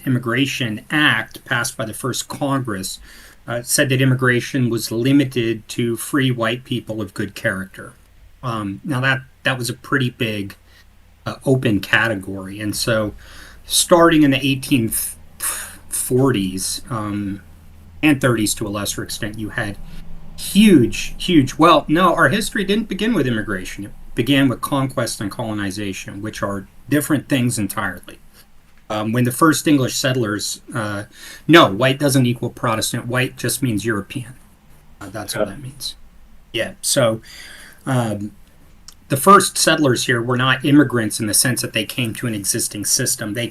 Immigration Act passed by the first Congress said that immigration was limited to free white people of good character. Now that was a pretty big open category, and so starting in the 1840s and 30s to a lesser extent, you had huge. Well, no, our history didn't begin with immigration. It began with conquest and colonization, which are different things entirely. When the first English settlers, no, white doesn't equal Protestant. White just means European. That's all that means. Yeah. So the first settlers here were not immigrants in the sense that they came to an existing system. They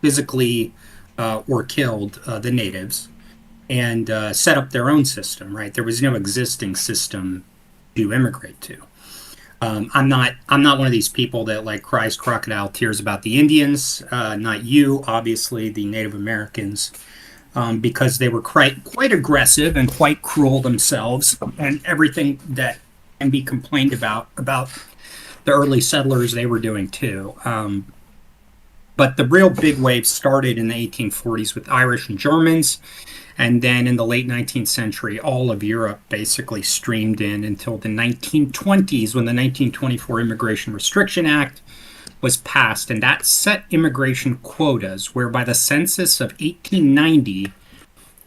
physically or killed the natives and set up their own system. Right, there was no existing system to immigrate to. I'm not one of these people that like cries crocodile tears about the Indians. Not you, obviously, the Native Americans, because they were quite aggressive and quite cruel themselves, and everything that can be complained about the early settlers they were doing too. But the real big wave started in the 1840s with Irish and Germans. And then in the late 19th century, all of Europe basically streamed in until the 1920s when the 1924 Immigration Restriction Act was passed. And that set immigration quotas, where by the census of 1890,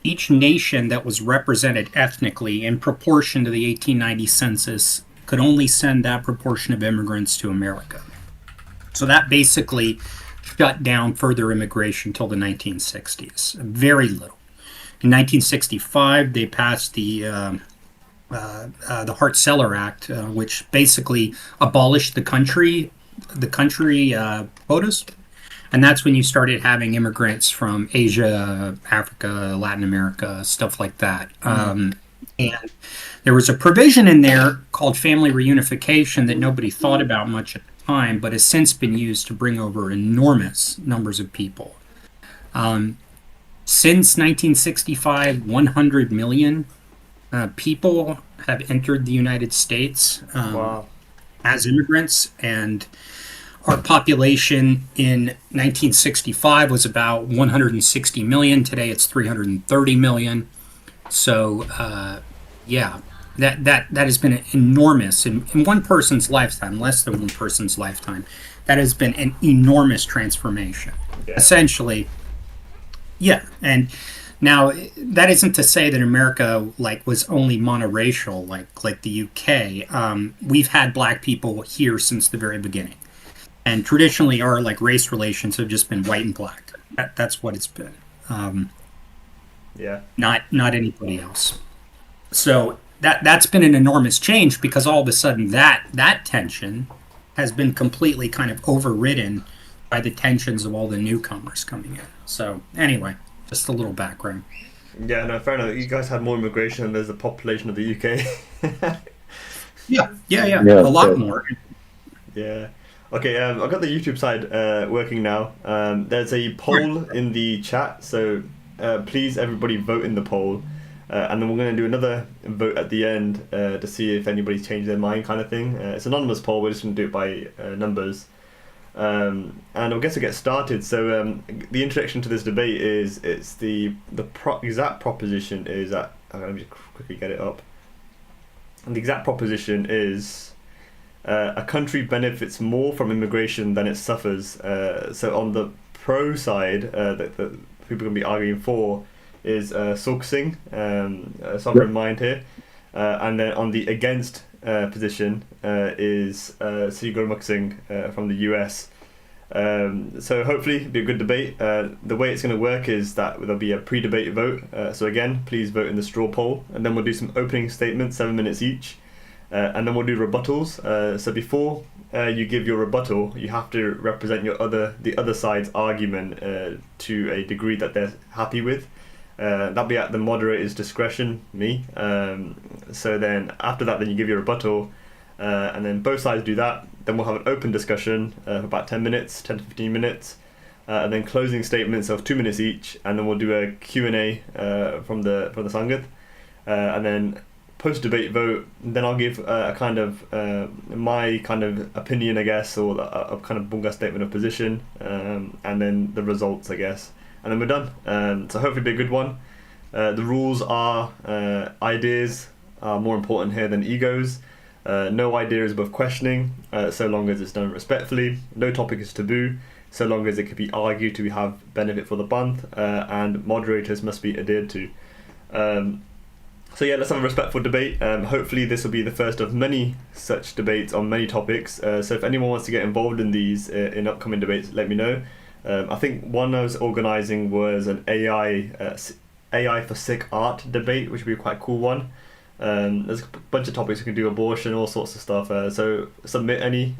each nation that was represented ethnically in proportion to the 1890 census could only send that proportion of immigrants to America. So that basically shut down further immigration till the 1960s. Very little. In 1965, they passed the Hart-Celler Act, which basically abolished the country quotas, and that's when you started having immigrants from Asia, Africa, Latin America, stuff like that. And there was a provision in there called family reunification that nobody thought about much at the time, but has since been used to bring over enormous numbers of people. Since 1965, 100 million people have entered the United States as immigrants, and our population in 1965 was about 160 million. Today it's 330 million. So, that has been enormous in one person's lifetime, less than one person's lifetime. That has been an enormous transformation. Yeah. Essentially. Yeah, and now that isn't to say that America was only monoracial like the UK. We've had black people here since the very beginning, and traditionally our race relations have just been white and black. That's what it's been. Not anybody else. So that's been an enormous change because all of a sudden that tension has been completely kind of overridden by the tensions of all the newcomers coming in. So anyway, just a little background. Yeah, no, fair enough. You guys had more immigration than there's the population of the UK. Yeah, a lot more. Yeah. Okay, I've got the YouTube side working now. There's a poll in the chat, so please everybody vote in the poll. And then we're going to do another vote at the end to see if anybody's changed their mind kind of thing. It's an anonymous poll, we're just going to do it by numbers. And I guess to get started, so the introduction to this debate is it's the exact proposition is that let me just quickly get it up. And the exact proposition is a country benefits more from immigration than it suffers. So on the pro side, that people are going to be arguing for is Soksing, sovereign mind here, and then on the against position is Sigurmuxing from the US. So hopefully it'll be a good debate. The way it's going to work is that there'll be a pre-debate vote. So again, please vote in the straw poll, and then we'll do some opening statements, 7 minutes each, and then we'll do rebuttals. So before you give your rebuttal, you have to represent the other side's argument to a degree that they're happy with. That'll be at the moderator's discretion, me. So then after that, then you give your rebuttal, and then both sides do that. Then we'll have an open discussion for about 10 minutes, 10 to 15 minutes, and then closing statements of 2 minutes each, and then we'll do a Q&A from the Sangat, and then post-debate vote. Then I'll give a kind of my kind of opinion, I guess, or a kind of Bunga statement of position, and then the results, I guess, and then we're done. So hopefully it'll be a good one. The rules are ideas are more important here than egos. No idea is above questioning, so long as it's done respectfully. No topic is taboo, so long as it can be argued to have benefit for the Banth, and moderators must be adhered to. So yeah, let's have a respectful debate. Hopefully this will be the first of many such debates on many topics. So if anyone wants to get involved in these in upcoming debates, let me know. I think one I was organising was an AI for Sikh art debate, which would be a quite cool one. There's a bunch of topics. We can do abortion, all sorts of stuff. So submit any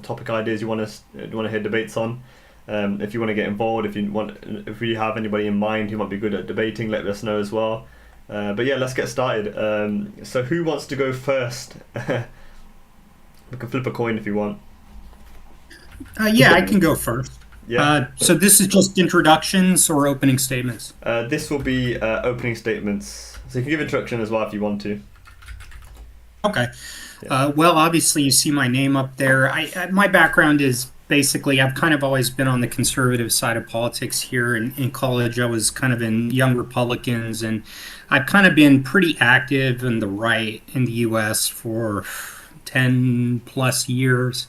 topic ideas you want to hear debates on. If you want to get involved, if you have anybody in mind who might be good at debating, let us know as well. But yeah, let's get started. So who wants to go first? We can flip a coin if you want. Yeah, I can go first. Yeah. So this is just introductions or opening statements? This will be opening statements. So you can give introduction as well if you want to. Okay. Well, obviously you see my name up there. My background is basically I've kind of always been on the conservative side of politics here. In college, I was kind of in Young Republicans, and I've kind of been pretty active in the right in the U.S. for 10 plus years.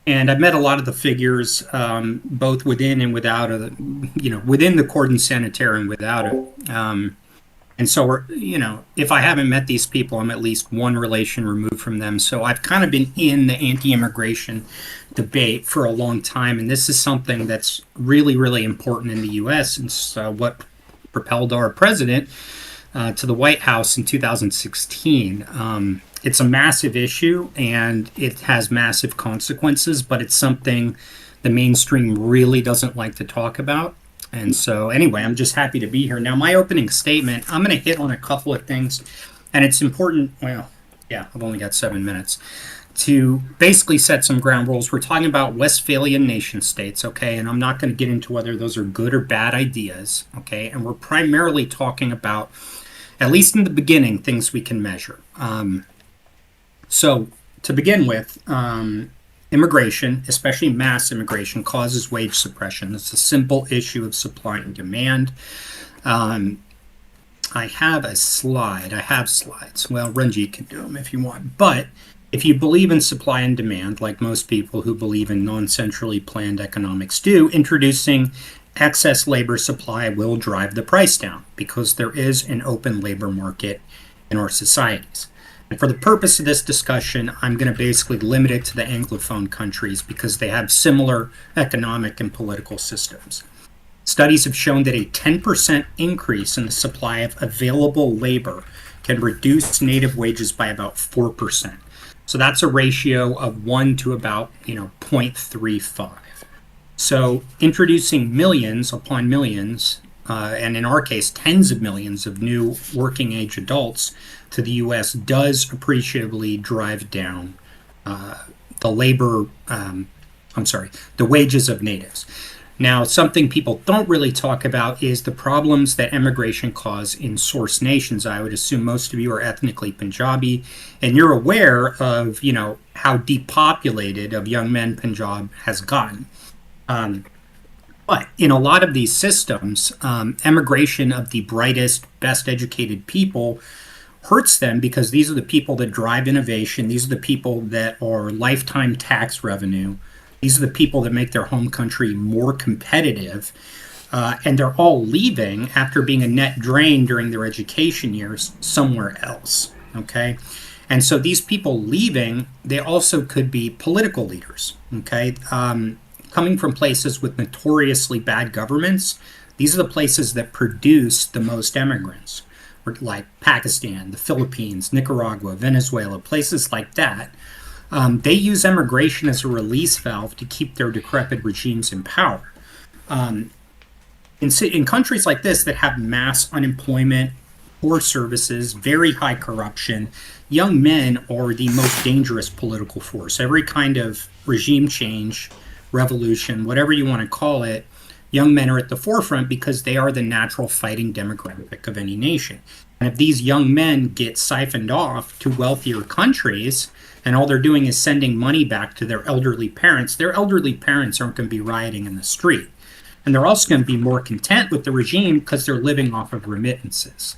And I've met a lot of the figures, both within and without, within the cordon sanitaire and without it. And so, if I haven't met these people, I'm at least one relation removed from them. So I've kind of been in the anti-immigration debate for a long time. And this is something that's really, really important in the U.S. And so what propelled our president to the White House in 2016. It's a massive issue and it has massive consequences, but it's something the mainstream really doesn't like to talk about. And so anyway, I'm just happy to be here. Now, my opening statement, I'm going to hit on a couple of things, and it's important. Well, yeah, I've only got 7 minutes to basically set some ground rules. We're talking about Westphalian nation states, okay? And I'm not going to get into whether those are good or bad ideas, okay? And we're primarily talking about, at least in the beginning, things we can measure. So to begin with, immigration, especially mass immigration, causes wage suppression. It's a simple issue of supply and demand. I have a slide. I have slides. Well, Ranjit can do them if you want. But if you believe in supply and demand, like most people who believe in non-centrally planned economics do, introducing excess labor supply will drive the price down because there is an open labor market in our societies. And for the purpose of this discussion, I'm going to basically limit it to the Anglophone countries because they have similar economic and political systems. Studies have shown that a 10% increase in the supply of available labor can reduce native wages by about 4%. So that's a ratio of 1 to about 0.35. So introducing millions upon millions, and in our case, tens of millions of new working age adults to the U.S. does appreciably drive down the wages of natives. Now, something people don't really talk about is the problems that immigration cause in source nations. I would assume most of you are ethnically Punjabi, and you're aware of, how depopulated of young men Punjab has gotten. But in a lot of these systems, emigration of the brightest, best educated people hurts them because these are the people that drive innovation. These are the people that are lifetime tax revenue. These are the people that make their home country more competitive. And they're all leaving after being a net drain during their education years somewhere else. Okay. And so these people leaving, they also could be political leaders. Okay. Coming from places with notoriously bad governments, these are the places that produce the most immigrants, like Pakistan, the Philippines, Nicaragua, Venezuela, places like that. They use immigration as a release valve to keep their decrepit regimes in power. In countries like this that have mass unemployment, poor services, very high corruption, young men are the most dangerous political force. Every kind of regime change, revolution, whatever you want to call it, young men are at the forefront because they are the natural fighting demographic of any nation. And if these young men get siphoned off to wealthier countries and all they're doing is sending money back to their elderly parents aren't going to be rioting in the street. And they're also going to be more content with the regime because they're living off of remittances.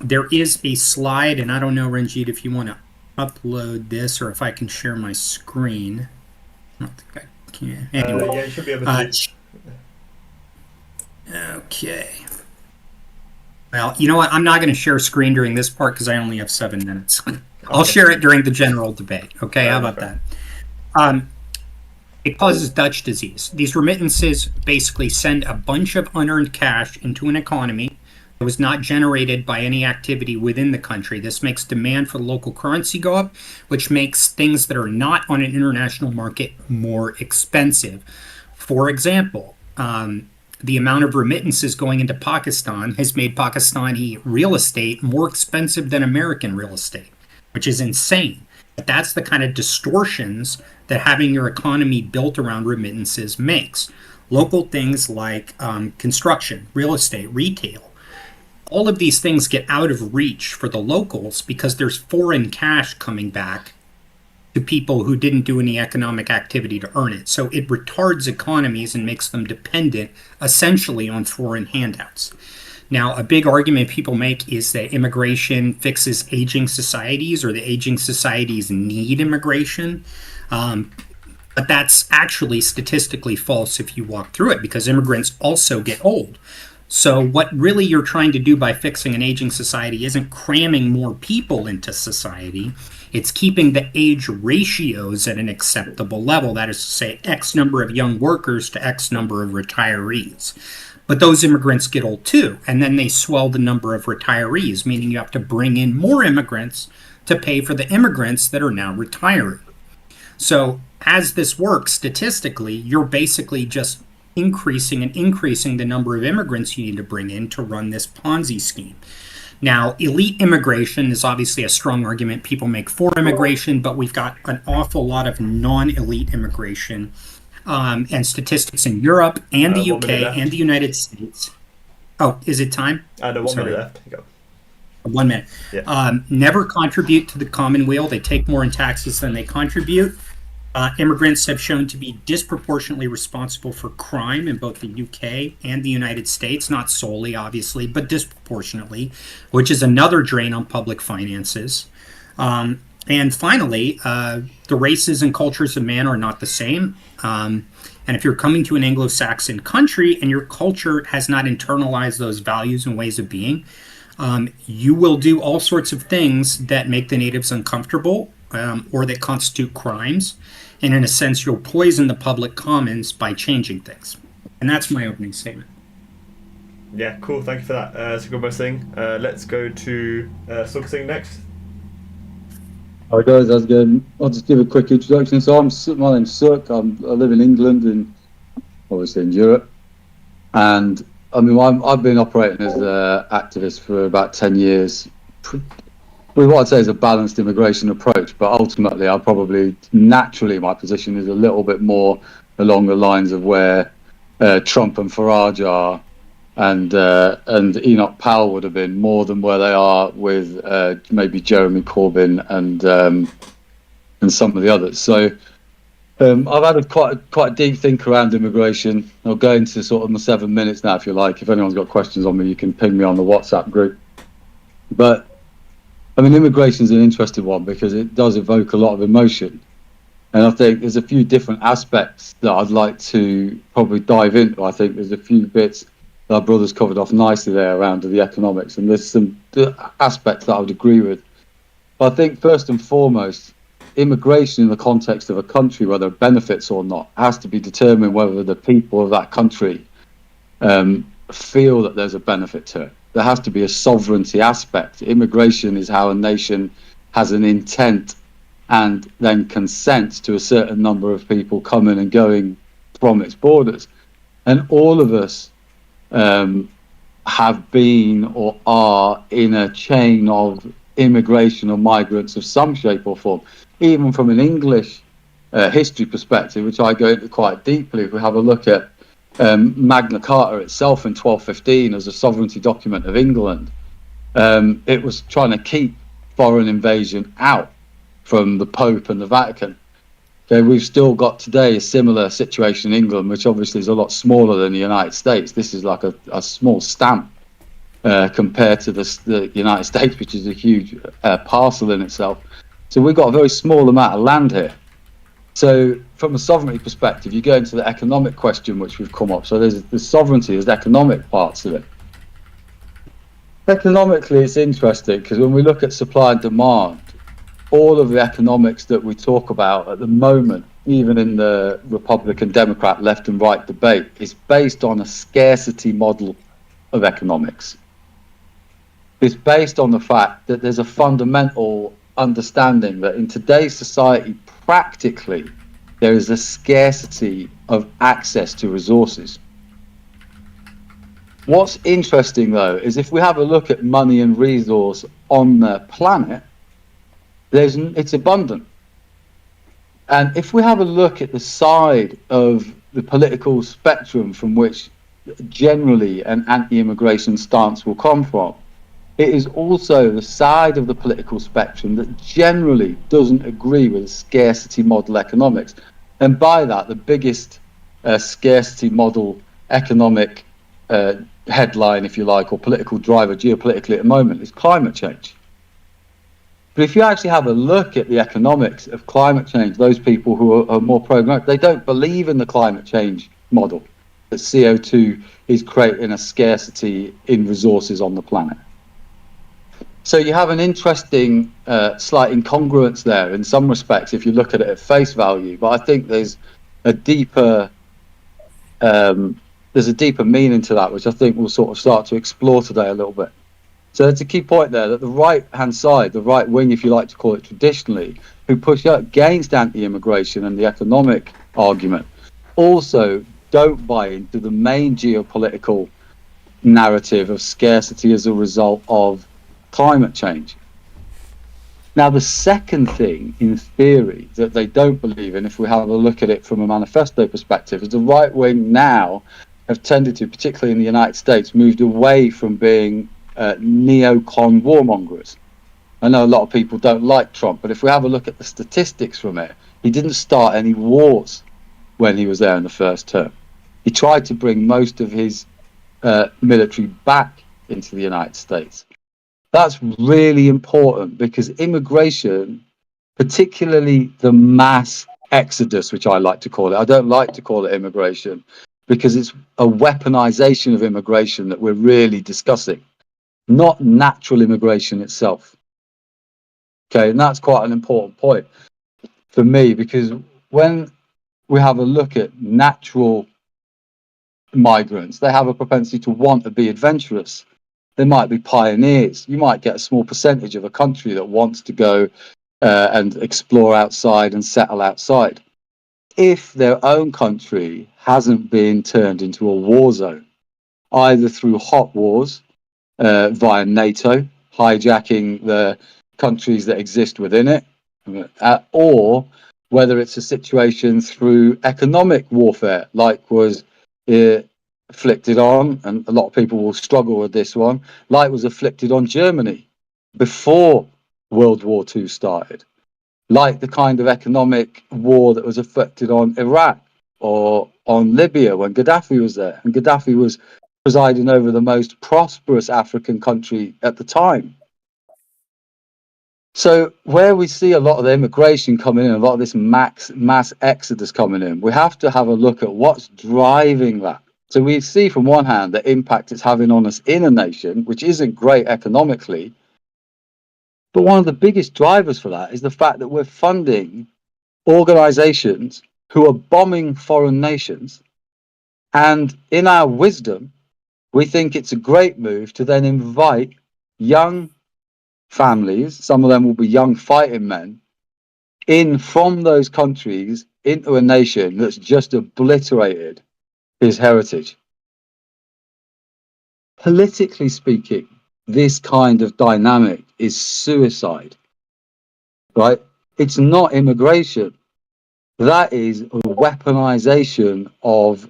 There is a slide, and I don't know, Ranjit, if you want to upload this or if I can share my screen. I don't think I can. Anyway, yeah, you should be able to. Okay. Well, you know what? I'm not going to share screen during this part because I only have 7 minutes. I'll share it during the general debate. Okay, how about that? It causes Dutch disease. These remittances basically send a bunch of unearned cash into an economy that was not generated by any activity within the country. This makes demand for the local currency go up, which makes things that are not on an international market more expensive. For example, the amount of remittances going into Pakistan has made Pakistani real estate more expensive than American real estate, which is insane. But that's the kind of distortions that having your economy built around remittances makes. Local things like construction, real estate, retail, all of these things get out of reach for the locals because there's foreign cash coming back to people who didn't do any economic activity to earn it. So it retards economies and makes them dependent essentially on foreign handouts. Now, a big argument people make is that immigration fixes aging societies or the aging societies need immigration. But that's actually statistically false if you walk through it because immigrants also get old. So what really you're trying to do by fixing an aging society isn't cramming more people into society. It's keeping the age ratios at an acceptable level. That is to say, X number of young workers to X number of retirees. But those immigrants get old too, and then they swell the number of retirees, meaning you have to bring in more immigrants to pay for the immigrants that are now retiring. So as this works statistically, you're basically just increasing the number of immigrants you need to bring in to run this Ponzi scheme. Now, elite immigration is obviously a strong argument people make for immigration, but we've got an awful lot of non-elite immigration and statistics in Europe and the UK and the United States. Oh, is it time? No, 1 minute left. Go. 1 minute. Yeah. Never contribute to the commonweal. They take more in taxes than they contribute. Immigrants have shown to be disproportionately responsible for crime in both the UK and the United States, not solely, obviously, but disproportionately, which is another drain on public finances. And finally, the races and cultures of man are not the same. And if you're coming to an Anglo-Saxon country and your culture has not internalized those values and ways of being, you will do all sorts of things that make the natives uncomfortable or that constitute crimes. And in a sense, you'll poison the public commons by changing things. And that's my opening statement. Yeah, cool. Thank you for that, Sugubha Singh. Let's go to Sukh Singh next. Hi guys, how's it going? I'll just give a quick introduction. So my name's Sukh. I live in England and obviously in Europe. And I mean, I've been operating as an activist for about 10 years. With what I'd say is a balanced immigration approach, but ultimately I probably naturally my position is a little bit more along the lines of where Trump and Farage are, and Enoch Powell would have been more than where they are with maybe Jeremy Corbyn and some of the others. So I've had quite a deep think around immigration. I'll go into sort of my 7 minutes now if you like. If anyone's got questions on me, you can ping me on the WhatsApp group. But I mean, immigration is an interesting one because it does evoke a lot of emotion. And I think there's a few different aspects that I'd like to probably dive into. I think there's a few bits that our brothers covered off nicely there around the economics. And there's some aspects that I would agree with. But I think first and foremost, immigration in the context of a country, whether it benefits or not, has to be determined whether the people of that country feel that there's a benefit to it. There has to be a sovereignty aspect. Immigration is how a nation has an intent and then consents to a certain number of people coming and going from its borders. And all of us have been or are in a chain of immigration or migrants of some shape or form. Even from an English history perspective, which I go into quite deeply, if we have a look at Magna Carta itself in 1215 as a sovereignty document of England, it was trying to keep foreign invasion out from the Pope and the Vatican. Okay, we've still got today a similar situation in England, which obviously is a lot smaller than the United States. This is like a small stamp compared to the United States, which is a huge parcel in itself. So we've got a very small amount of land here. So from a sovereignty perspective, you go into the economic question, which we've come up. So there's the sovereignty, there's economic parts of it. Economically, it's interesting because when we look at supply and demand, all of the economics that we talk about at the moment, even in the Republican, Democrat, left and right debate, is based on a scarcity model of economics. It's based on the fact that there's a fundamental understanding that in today's society, practically, there is a scarcity of access to resources. What's interesting, though, is if we have a look at money and resource on the planet, it's abundant. And if we have a look at the side of the political spectrum from which generally an anti-immigration stance will come from, it is also the side of the political spectrum that generally doesn't agree with scarcity model economics. And by that, the biggest scarcity model economic headline, if you like, or political driver geopolitically at the moment is climate change. But if you actually have a look at the economics of climate change, those people who are more programmatic, they don't believe in the climate change model, that CO2 is creating a scarcity in resources on the planet. So you have an interesting slight incongruence there in some respects if you look at it at face value. But I think there's a deeper meaning to that, which I think we'll sort of start to explore today a little bit. So it's a key point there that the right-hand side, the right wing, if you like to call it traditionally, who push against anti-immigration and the economic argument, also don't buy into the main geopolitical narrative of scarcity as a result of climate change. Now, the second thing, in theory, that they don't believe in, if we have a look at it from a manifesto perspective, is the right wing now have tended to, particularly in the United States, moved away from being neocon warmongers. I know a lot of people don't like Trump, but if we have a look at the statistics from it, he didn't start any wars when he was there in the first term. He tried to bring most of his military back into the United States. That's really important because immigration, particularly the mass exodus, which I like to call it, I don't like to call it immigration because it's a weaponization of immigration that we're really discussing, not natural immigration itself. Okay, and that's quite an important point for me because when we have a look at natural migrants, they have a propensity to want to be adventurous. They might be pioneers. You might get a small percentage of a country that wants to go and explore outside and settle outside. If their own country hasn't been turned into a war zone, either through hot wars via NATO, hijacking the countries that exist within it, or whether it's a situation through economic warfare, like was afflicted on, and a lot of people will struggle with this one, like was afflicted on Germany before World War II started, like the kind of economic war that was afflicted on Iraq or on Libya when Gaddafi was there, and Gaddafi was presiding over the most prosperous African country at the time. So where we see a lot of the immigration coming in, a lot of this mass exodus coming in, we have to have a look at what's driving that. So we see from one hand the impact it's having on us in a nation, which isn't great economically. But one of the biggest drivers for that is the fact that we're funding organizations who are bombing foreign nations. And in our wisdom, we think it's a great move to then invite young families, some of them will be young fighting men, in from those countries into a nation that's just obliterated his heritage. Politically speaking, this kind of dynamic is suicide, right? It's not immigration. That is a weaponization of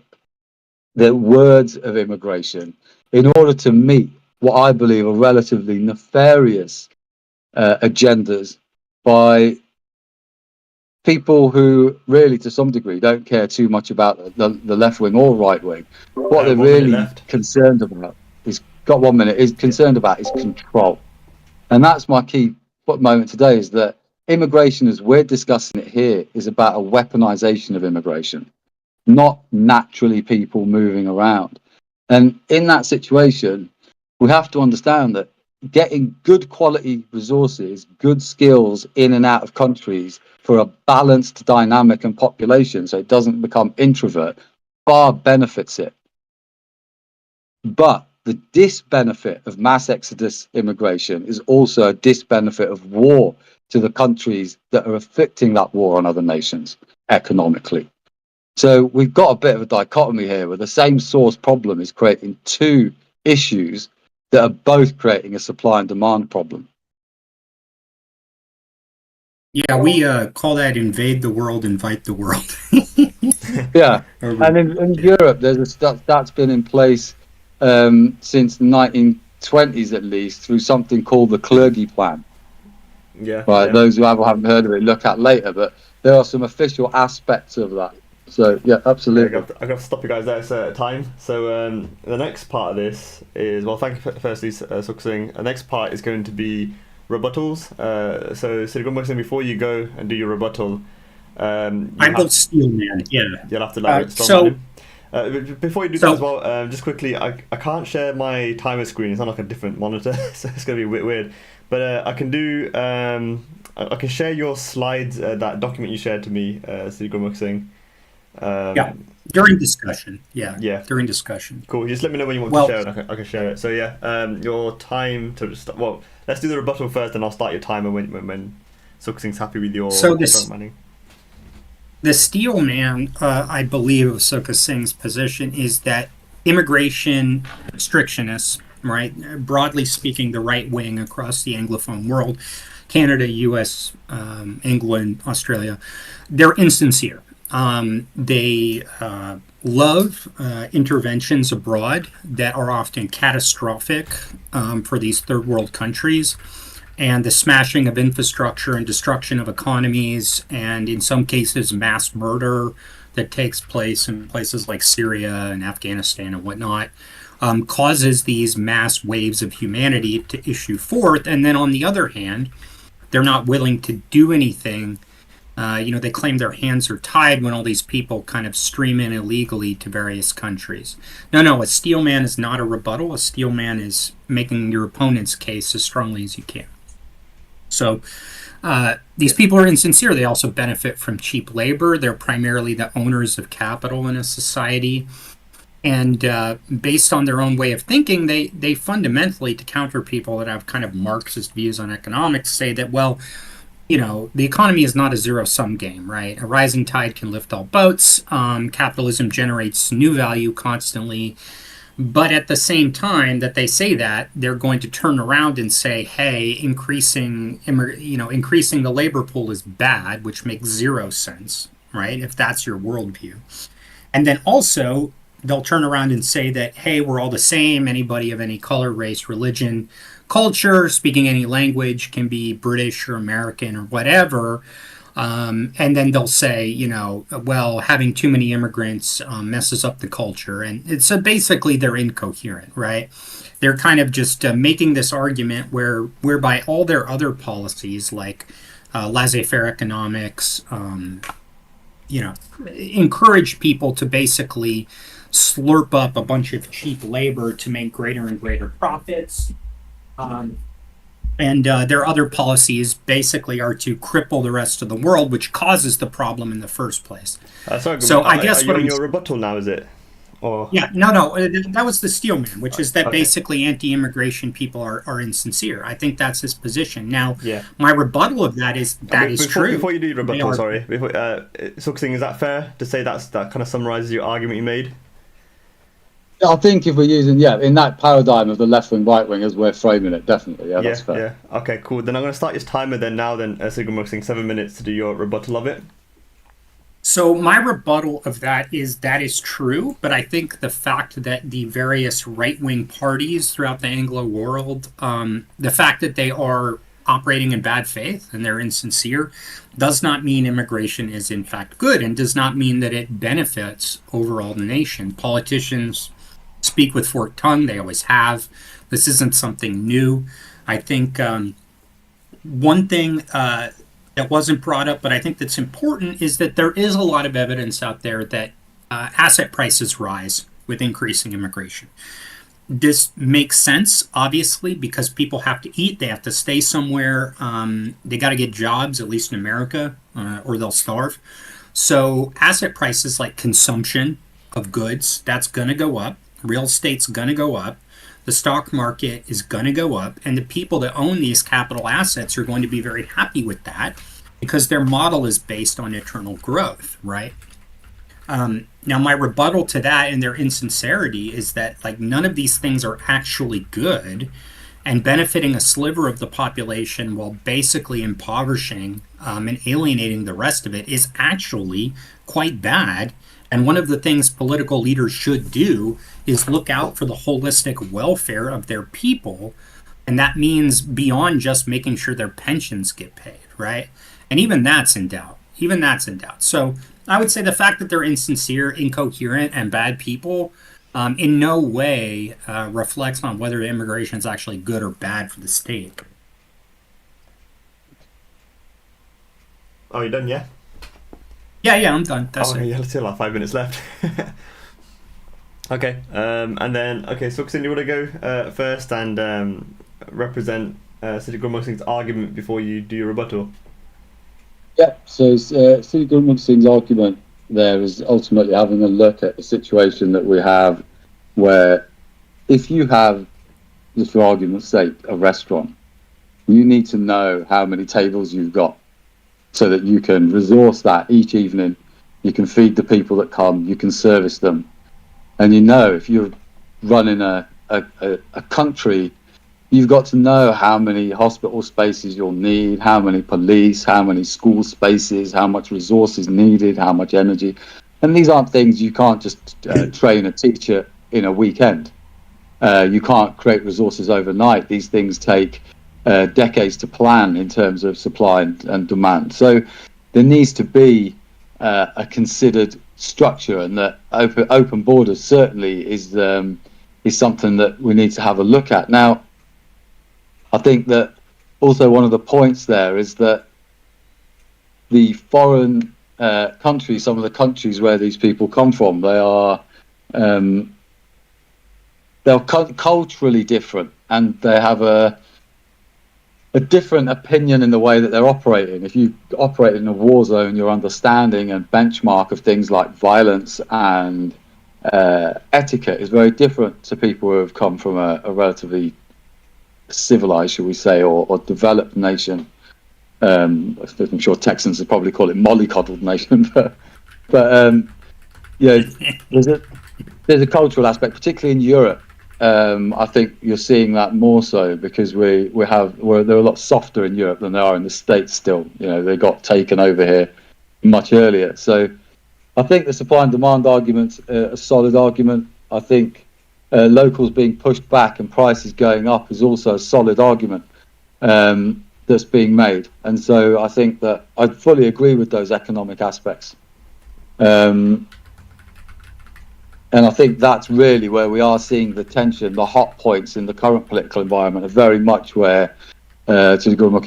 the words of immigration in order to meet what I believe are relatively nefarious agendas by people who really, to some degree, don't care too much about the left wing or right wing. What they're 1 minute really left. concerned about is concerned about is control, and that's my key moment today. Is that immigration, as we're discussing it here, is about a weaponization of immigration, not naturally people moving around. And in that situation, we have to understand that getting good quality resources, good skills in and out of countries for a balanced dynamic and population, so it doesn't become introvert, far benefits it. But the disbenefit of mass exodus immigration is also a disbenefit of war to the countries that are afflicting that war on other nations economically. So we've got a bit of a dichotomy here where the same source problem is creating two issues that are both creating a supply and demand problem. Yeah, we call that invade the world, invite the world. Yeah, and in Europe, that's been in place since the 1920s at least, through something called the Clergy Plan. Yeah. Right, Yeah. those who haven't heard of it, look at later, but there are some official aspects of that. So yeah, absolutely. I've got to stop you guys there. It's time. So the next part of this is, well, thank you firstly, Suksing. The next part is going to be rebuttals. So Sidigumbaxin, before you go and do your rebuttal, I will steal, man. Yeah. You'll have to like strong before you do that as well, just quickly, I can't share my timer screen. It's not like a different monitor, so it's going to be a bit weird. But I can do. I can share your slides, that document you shared to me, Sidigumbaxin. Yeah, during discussion. Yeah, during discussion. Cool. Just let me know when you want to share it. I can share it. So yeah, your time to start. Well, let's do the rebuttal first, and I'll start your timer when Suksing's happy with your manning. The steel man, I believe, of Sukha Singh's position is that immigration restrictionists, right, broadly speaking, the right wing across the Anglophone world, Canada, U.S., England, Australia, they're insincere. They love interventions abroad that are often catastrophic for these third world countries, and the smashing of infrastructure and destruction of economies, and in some cases mass murder that takes place in places like Syria and Afghanistan and whatnot, causes these mass waves of humanity to issue forth. And then on the other hand, they're not willing to do anything. They claim their hands are tied when all these people kind of stream in illegally to various countries. No, a steel man is not a rebuttal. A steel man is making your opponent's case as strongly as you can. So these people are insincere. They also benefit from cheap labor. They're primarily the owners of capital in a society. And based on their own way of thinking, they fundamentally, to counter people that have kind of Marxist views on economics, say that, well, the economy is not a zero-sum game, right? A rising tide can lift all boats. Capitalism generates new value constantly. But at the same time that they say that, they're going to turn around and say, hey, increasing the labor pool is bad, which makes zero sense, right? If that's your worldview. And then also, they'll turn around and say that, hey, we're all the same. Anybody of any color, race, religion, culture, speaking any language, can be British or American or whatever. And then they'll say, well, having too many immigrants messes up the culture. And it's basically they're incoherent, right? They're kind of just making this argument whereby all their other policies, like laissez-faire economics, encourage people to basically slurp up a bunch of cheap labor to make greater and greater profits. And their other policies basically are to cripple the rest of the world, which causes the problem in the first place. So I guess are you on your rebuttal now, is it? Or yeah, no, that was the steelman, which is that basically anti-immigration people are insincere. I think that's his position. Now, my rebuttal of that is true. Before you do your rebuttal, Suksing, is that fair to say that kind of summarizes your argument you made? I think if we're using, in that paradigm of the left wing, right wing as we're framing it, definitely, that's fair. Yeah, okay, cool. Then I'm going to start your timer then, Sidigumbaxin, 7 minutes to do your rebuttal of it. So my rebuttal of that is true, but I think the fact that the various right-wing parties throughout the Anglo world, the fact that they are operating in bad faith and they're insincere, does not mean immigration is in fact good, and does not mean that it benefits overall the nation. Politicians speak with forked tongue; they always have. This isn't something new. I think one thing that wasn't brought up, but I think that's important, is that there is a lot of evidence out there that asset prices rise with increasing immigration. This makes sense, obviously, because people have to eat, they have to stay somewhere, they got to get jobs, at least in America, or they'll starve. So, asset prices like consumption of goods, that's going to go up. Real estate's going to go up. The stock market is going to go up. And the people that own these capital assets are going to be very happy with that because their model is based on eternal growth, right? Now, my rebuttal to that and their insincerity is that like none of these things are actually good, and benefiting a sliver of the population while basically impoverishing and alienating the rest of it is actually quite bad. And one of the things political leaders should do is look out for the holistic welfare of their people. And that means beyond just making sure their pensions get paid, right? And even that's in doubt. Even that's in doubt. So I would say the fact that they're insincere, incoherent, and bad people in no way reflects on whether immigration is actually good or bad for the state. Oh, you done? Yeah. Yeah, I'm done. That's Okay, it. yeah. Let's still have 5 minutes left. Okay. And then so Xin, you want to go first and represent City Gurmukh argument before you do your rebuttal? Yeah, so Sri Guru Singh's argument there is ultimately having a look at the situation that we have where if you have, just for argument's sake, a restaurant, you need to know how many tables you've got so that you can resource that each evening. You can feed the people that come, you can service them. And you know, if you're running a country, you've got to know how many hospital spaces you'll need, how many police, how many school spaces, how much resources needed, how much energy. And these aren't things you can't just train a teacher in a weekend. You can't create resources overnight. These things take decades to plan in terms of supply and demand. So there needs to be a considered structure, and that open borders certainly is something that we need to have a look at. Now, I think that also one of the points there is that the foreign countries, some of the countries where these people come from, they're culturally different, and they have a different opinion in the way that they're operating. If you operate in a war zone, your understanding and benchmark of things like violence and etiquette is very different to people who have come from a relatively civilized, shall we say, or developed nation. I'm sure Texans would probably call it mollycoddled nation, but yeah, there's a cultural aspect, particularly in Europe. I think you're seeing that more so because they're a lot softer in Europe than they are in the States still. You know, they got taken over here much earlier. So I think the supply and demand argument's a solid argument. I think locals being pushed back and prices going up is also a solid argument that's being made. And so I think that I fully agree with those economic aspects. And I think that's really where we are seeing the tension. The hot points in the current political environment are very much where Sri Gurmukh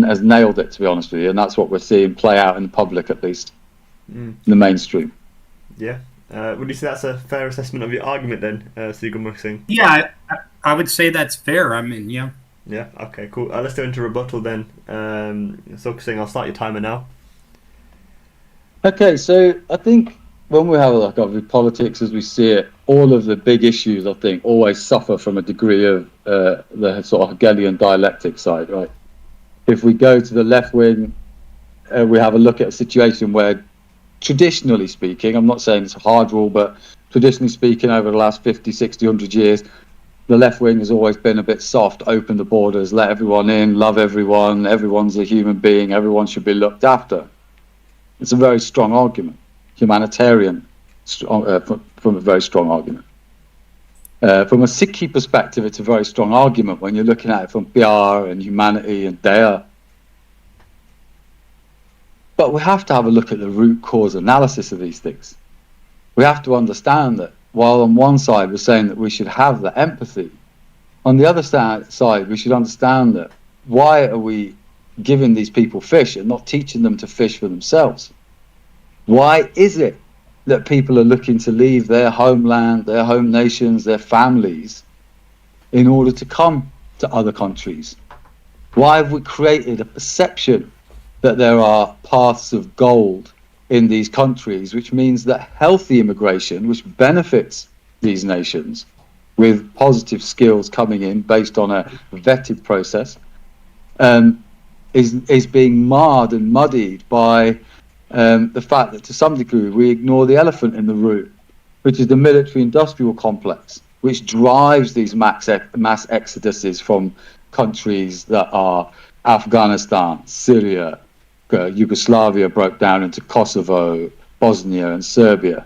has nailed it, to be honest with you. And that's what we're seeing play out in the public, at least, in the mainstream. Yeah. Would you say that's a fair assessment of your argument then, Sri Gurmukh Singh? Yeah, I would say that's fair. I mean, yeah. Yeah, okay, cool. Let's go into rebuttal then. So Singh, I'll start your timer now. Okay, so I think when we have a look at politics as we see it, all of the big issues, I think, always suffer from a degree of the sort of Hegelian dialectic side, right? If we go to the left wing, we have a look at a situation where, traditionally speaking, I'm not saying it's a hard rule, but traditionally speaking, over the last 50, 60, 100 years, the left wing has always been a bit soft, open the borders, let everyone in, love everyone, everyone's a human being, everyone should be looked after. It's a very strong argument. humanitarian, from a very strong argument. From a Sikhi perspective, it's a very strong argument when you're looking at it from Pyar and humanity and Daya. But we have to have a look at the root cause analysis of these things. We have to understand that while on one side we're saying that we should have the empathy, on the other side we should understand that why are we giving these people fish and not teaching them to fish for themselves? Why is it that people are looking to leave their homeland, their home nations, their families in order to come to other countries? Why have we created a perception that there are paths of gold in these countries, which means that healthy immigration, which benefits these nations with positive skills coming in based on a vetted process, is being marred and muddied by the fact that to some degree we ignore the elephant in the room, which is the military-industrial complex, which drives these mass exoduses from countries that are Afghanistan, Syria, Yugoslavia broke down into Kosovo, Bosnia and Serbia.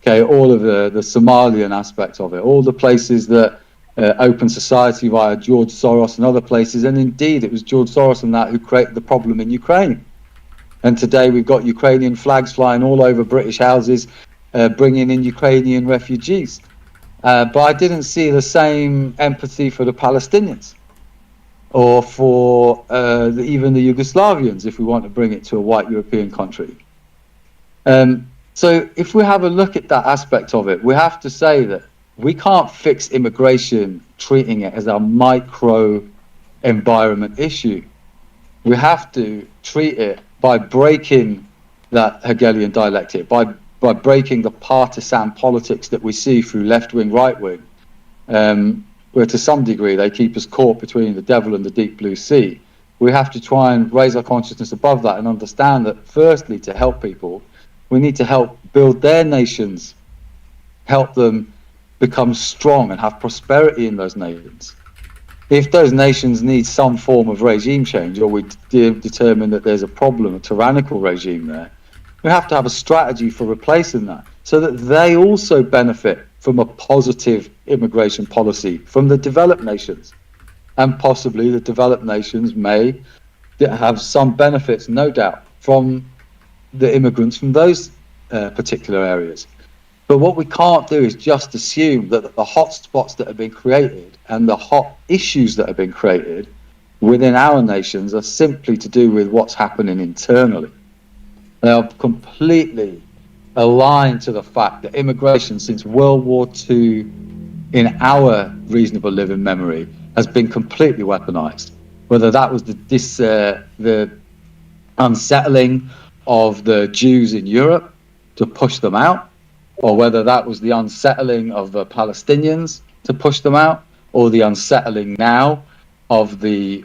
Okay, all of the Somalian aspect of it, all the places that open society via George Soros and other places, and indeed it was George Soros and that who created the problem in Ukraine. And today we've got Ukrainian flags flying all over British houses, bringing in Ukrainian refugees. But I didn't see the same empathy for the Palestinians or for even the Yugoslavians, if we want to bring it to a white European country. So if we have a look at that aspect of it, we have to say that we can't fix immigration treating it as a micro environment issue. We have to treat it by breaking that Hegelian dialectic, by breaking the partisan politics that we see through left-wing, right-wing, where to some degree they keep us caught between the devil and the deep blue sea. We have to try and raise our consciousness above that and understand that, firstly, to help people, we need to help build their nations, help them become strong and have prosperity in those nations. If those nations need some form of regime change, or we determine that there's a problem, a tyrannical regime there, we have to have a strategy for replacing that so that they also benefit from a positive immigration policy from the developed nations. And possibly the developed nations may have some benefits, no doubt, from the immigrants from those particular areas. But what we can't do is just assume that the hot spots that have been created and the hot issues that have been created within our nations are simply to do with what's happening internally. They are completely aligned to the fact that immigration since World War II, in our reasonable living memory, has been completely weaponized. Whether that was the unsettling of the Jews in Europe to push them out, or whether that was the unsettling of the Palestinians to push them out, or the unsettling now of the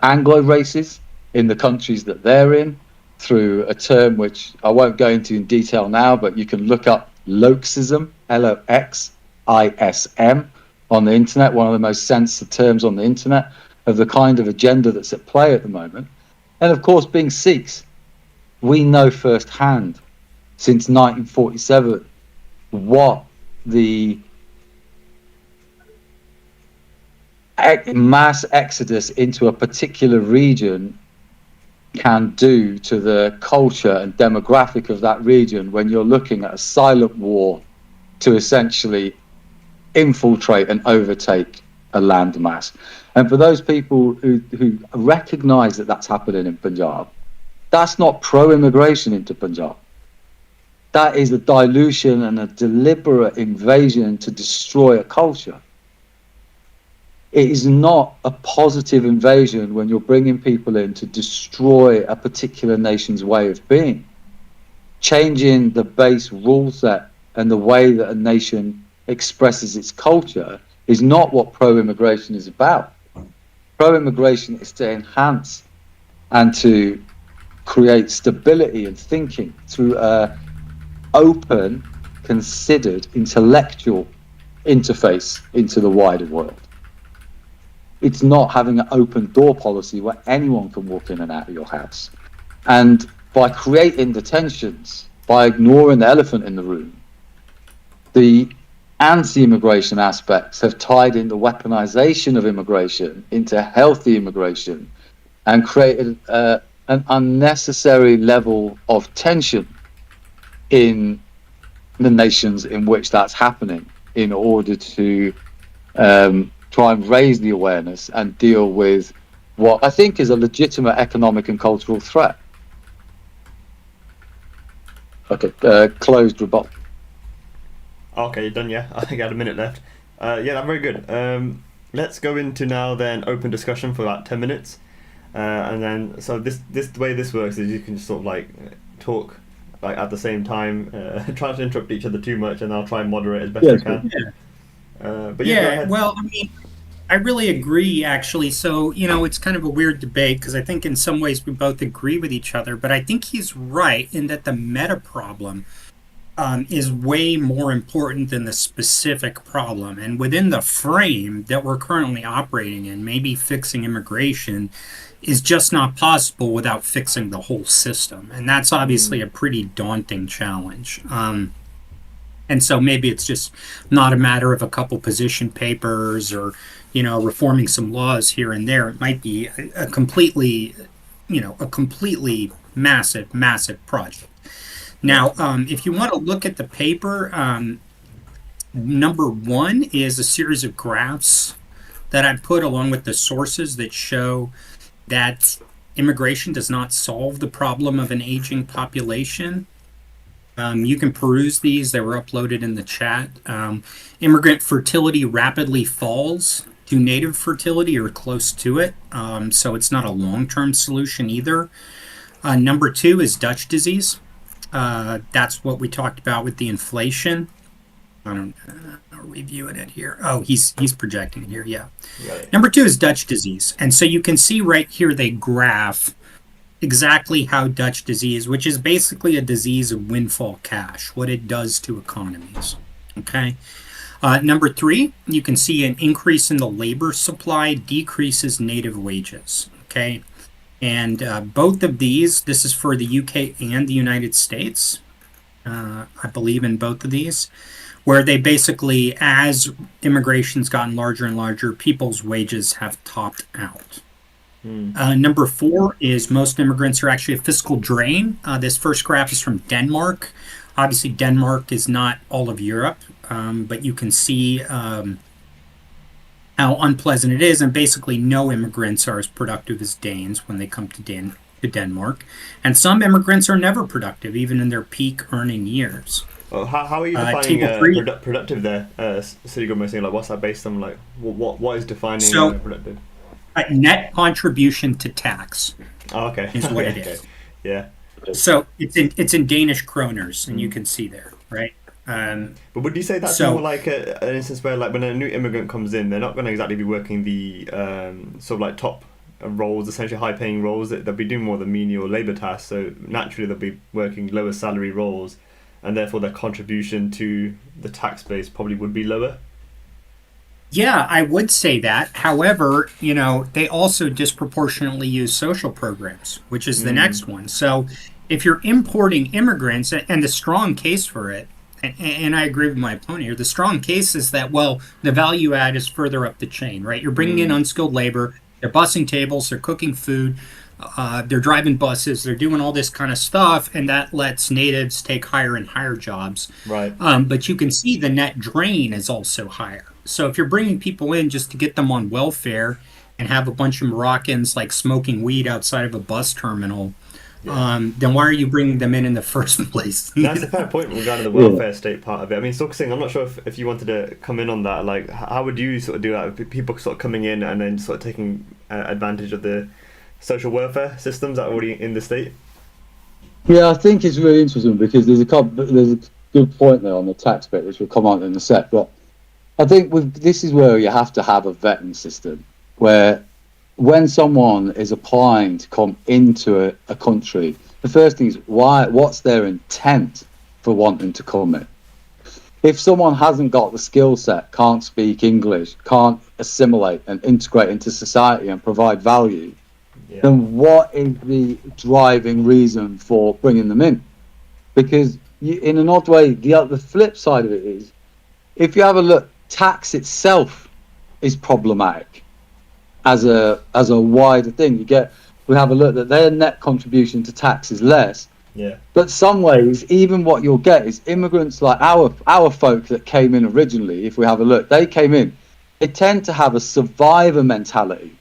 Anglo races in the countries that they're in, through a term which I won't go into in detail now, but you can look up Loxism, Loxism, on the internet, one of the most censored terms on the internet, of the kind of agenda that's at play at the moment. And of course, being Sikhs, we know firsthand since 1947 what the mass exodus into a particular region can do to the culture and demographic of that region when you're looking at a silent war to essentially infiltrate and overtake a landmass. And for those people who recognize that that's happening in Punjab, that's not pro-immigration into Punjab. That is a dilution and a deliberate invasion to destroy a culture. It is not a positive invasion when you're bringing people in to destroy a particular nation's way of being. Changing the base rule set and the way that a nation expresses its culture is not what pro-immigration is about. Pro-immigration is to enhance and to create stability and thinking through a open, considered, intellectual interface into the wider world. It's not having an open door policy where anyone can walk in and out of your house. And by creating the tensions, by ignoring the elephant in the room, the anti-immigration aspects have tied in the weaponization of immigration into healthy immigration and created an unnecessary level of tension in the nations in which that's happening, in order to try and raise the awareness and deal with what I think is a legitimate economic and cultural threat. Okay, closed rebuttal. Okay, you're done, yeah? I think I had a minute left. Yeah, that's very good. Let's go into now then open discussion for about 10 minutes. And then, so this the way this works is you can just sort of like talk like at the same time, try to interrupt each other too much, and I'll try and moderate as best I can. But yeah, go ahead. Well, I mean, I really agree, actually. So, it's kind of a weird debate because I think in some ways we both agree with each other, but I think he's right in that the meta problem is way more important than the specific problem. And within the frame that we're currently operating in, maybe fixing immigration is just not possible without fixing the whole system. And that's obviously a pretty daunting challenge. And so maybe it's just not a matter of a couple position papers or, reforming some laws here and there. It might be a completely massive, massive project. Now, if you want to look at the paper, number one is a series of graphs that I put along with the sources that show that immigration does not solve the problem of an aging population. You can peruse these. They were uploaded in the chat. Immigrant fertility rapidly falls to native fertility or close to it. So it's not a long-term solution either. Number two is Dutch disease. That's what we talked about with the inflation. I don't know. Are we viewing it here? Oh, he's projecting it here. Yeah. Right. Number two is Dutch disease. And so you can see right here they graph exactly how Dutch disease, which is basically a disease of windfall cash, what it does to economies. Okay. Number three, you can see an increase in the labor supply decreases native wages. Okay. And both of these, this is for the UK and the United States, I believe in both of these, where they basically, as immigration's gotten larger and larger, people's wages have topped out. Number four is most immigrants are actually a fiscal drain. This first graph is from Denmark. Obviously, Denmark is not all of Europe, but you can see how unpleasant it is, and basically no immigrants are as productive as Danes when they come to Denmark. And some immigrants are never productive, even in their peak earning years. Well, how are you defining productive there? So you got me saying, like, what's that based on? Like, what is defining productive? Net contribution to tax. Oh, okay. Is what it is. Yeah. So it's in Danish kroners, and you can see there, right? But would you say that's more like an instance where, like, when a new immigrant comes in, they're not going to exactly be working the sort of like top roles, essentially high-paying roles. They'll be doing more of the menial labour tasks. So naturally, they'll be working lower salary roles, and therefore their contribution to the tax base probably would be lower. Yeah, I would say that. However, they also disproportionately use social programs, which is the next one. So if you're importing immigrants, and the strong case for it, and I agree with my opponent here, the strong case is that, well, the value add is further up the chain, right? You're bringing in unskilled labor, they're bussing tables, they're cooking food, they're driving buses, they're doing all this kind of stuff, and that lets natives take higher and higher jobs. Right. But you can see the net drain is also higher. So if you're bringing people in just to get them on welfare and have a bunch of Moroccans like smoking weed outside of a bus terminal, then why are you bringing them in the first place? That's a fair point regarding the welfare state part of it. I mean, Singh, I'm not sure if you wanted to come in on that. Like, how would you sort of do that with people sort of coming in and then sort of taking advantage of the social welfare systems that are already in the state? Yeah, I think it's really interesting because there's a good point there on the tax bit, which we'll come on in a sec. But I think this is where you have to have a vetting system where when someone is applying to come into a country, the first thing is what's their intent for wanting to come in? If someone hasn't got the skill set, can't speak English, can't assimilate and integrate into society and provide value, Yeah. then what is the driving reason for bringing them in? Because in an odd way, the flip side of it is, if you have a look, tax itself is problematic as a wider thing. We have a look that their net contribution to tax is less. Yeah. But some ways, even what you'll get is immigrants like our folk that came in originally. If we have a look, they came in. They tend to have a survivor mentality,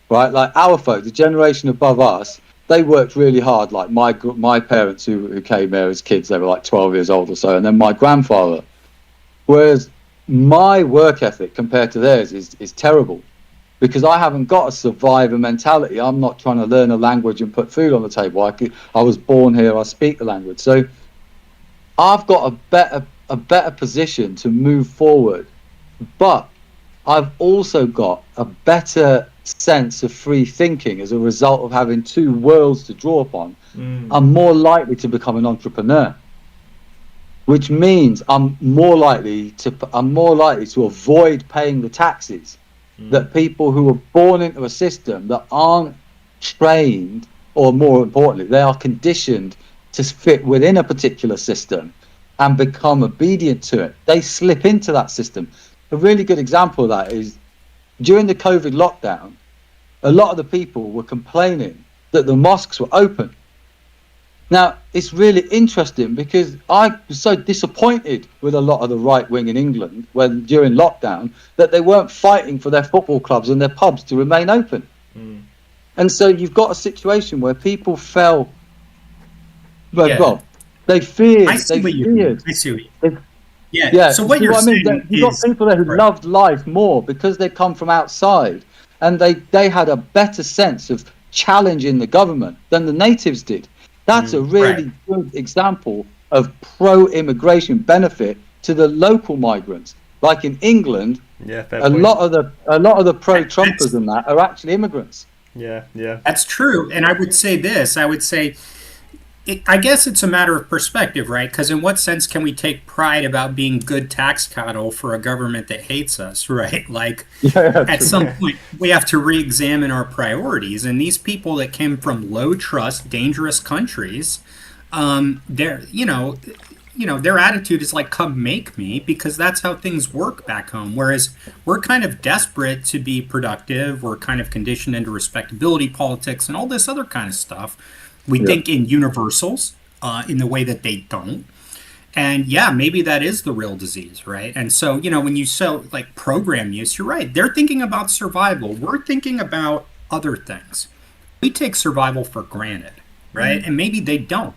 right? Like our folk, the generation above us, they worked really hard. Like my parents who came here as kids, they were like 12 years old or so, and then my grandfather. Whereas my work ethic compared to theirs is terrible, because I haven't got a survivor mentality. I'm not trying to learn a language and put food on the table. I was born here. I speak the language, so I've got a better position to move forward. But I've also got a better sense of free thinking as a result of having two worlds to draw upon. I'm more likely to become an entrepreneur, which means I'm more likely to avoid paying the taxes that people who are born into a system that aren't trained, or more importantly, they are conditioned to fit within a particular system and become obedient to it. They slip into that system. A really good example of that is during the COVID lockdown, a lot of the people were complaining that the mosques were open. Now, it's really interesting because I was so disappointed with a lot of the right wing in England when during lockdown that they weren't fighting for their football clubs and their pubs to remain open. And so you've got a situation where people fell. Well, they feared. I see what you mean. I see what you mean. Yeah. So what you're saying you've got people there who loved life more because they come from outside, and they had a better sense of challenging the government than the natives did. That's a really good example of pro-immigration benefit to the local migrants. Like in England, a lot of the pro-Trumpers and that are actually immigrants. Yeah. That's true. And I would say this. I would say, I guess it's a matter of perspective, right? Because in what sense can we take pride about being good tax cattle for a government that hates us, right? Like, at some point, we have to re-examine our priorities. And these people that came from low-trust, dangerous countries, their attitude is like, come make me, because that's how things work back home. Whereas we're kind of desperate to be productive. We're kind of conditioned into respectability politics and all this other kind of stuff. We think in universals in the way that they don't. And maybe that is the real disease, right? And so, when you like program use, you're right. They're thinking about survival. We're thinking about other things. We take survival for granted, right? And maybe they don't.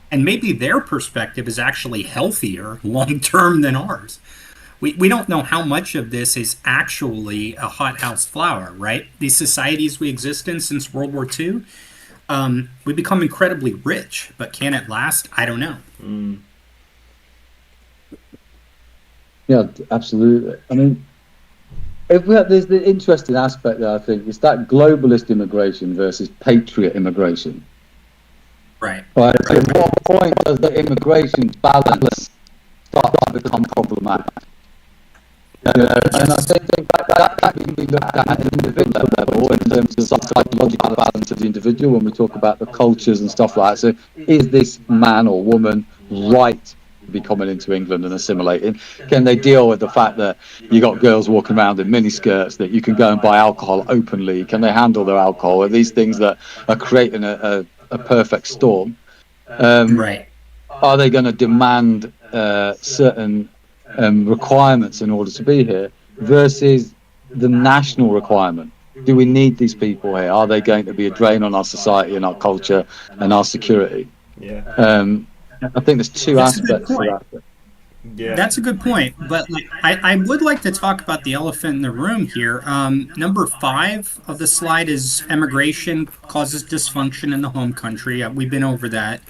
And maybe their perspective is actually healthier long-term than ours. We don't know how much of this is actually a hothouse flower, right? These societies we exist in since World War II, we become incredibly rich, but can it last? I don't know. Yeah, absolutely. I mean, there's the interesting aspect there, I think, is that globalist immigration versus patriot immigration. Right. So at what point does the immigration balance start to become problematic? And I think that can be looked at an individual level in terms of psychological balance of the individual when we talk about the cultures and stuff like that. So is this man or woman right to be coming into England and assimilating? Can they deal with the fact that you got girls walking around in miniskirts, that you can go and buy alcohol openly? Can they handle their alcohol? Are these things that are creating a perfect storm? Right. Are they going to demand certain requirements in order to be here versus the national requirement? Do we need these people here? Are they going to be a drain on our society and our culture and our security? I think there's two aspects to that. That's a good point. But I would like to talk about the elephant in the room here. Number 5 of the slide is immigration causes dysfunction in the home country. We've been over that.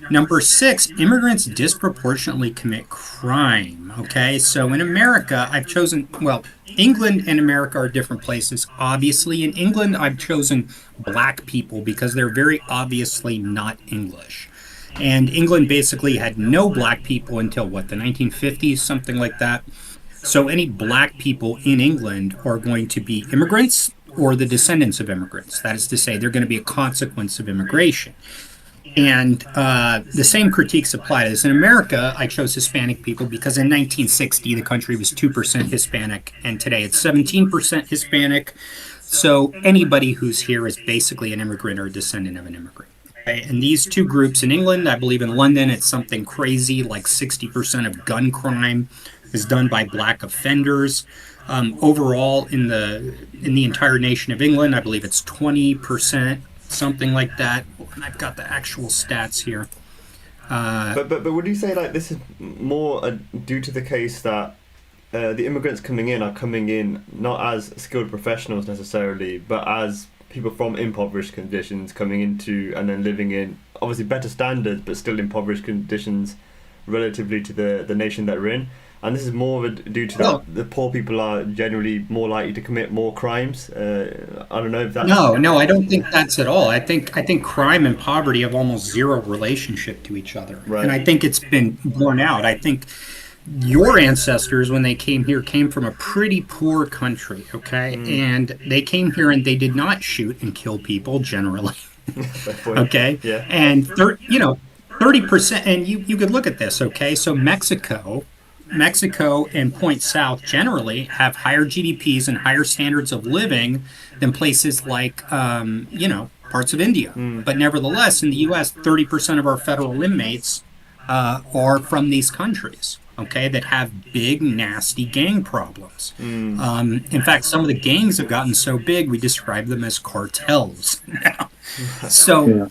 Number 6, immigrants disproportionately commit crime. Okay, so in America, I've chosen, England and America are different places. Obviously, in England, I've chosen black people because they're very obviously not English. And England basically had no black people until, the 1950s, something like that. So any black people in England are going to be immigrants, or the descendants of immigrants. That is to say, they're going to be a consequence of immigration. And the same critiques apply to this. In America, I chose Hispanic people because in 1960, the country was 2% Hispanic, and today it's 17% Hispanic. So anybody who's here is basically an immigrant or a descendant of an immigrant. Okay? And these two groups in England, I believe in London, it's something crazy like 60% of gun crime is done by black offenders. Overall, in the entire nation of England, I believe it's 20%, something like that. And I've got the actual stats here. But would you say like this is more due to the case that the immigrants coming in are coming in not as skilled professionals necessarily, but as people from impoverished conditions coming into and then living in obviously better standards, but still impoverished conditions relatively to the nation that we're in? And this is more of due to that the poor people are generally more likely to commit more crimes. I don't know if that's... No, I don't think that's at all. I think crime and poverty have almost zero relationship to each other, Right. and I think it's been borne out. I think your ancestors, when they came here, came from a pretty poor country, okay, and they came here and they did not shoot and kill people generally, okay, Yeah. and 30%, and you could look at this, okay, so Mexico and Point South generally have higher GDPs and higher standards of living than places like, parts of India. But nevertheless, in the U.S., 30% of our federal inmates are from these countries, okay, that have big, nasty gang problems. In fact, some of the gangs have gotten so big, we describe them as cartels now. So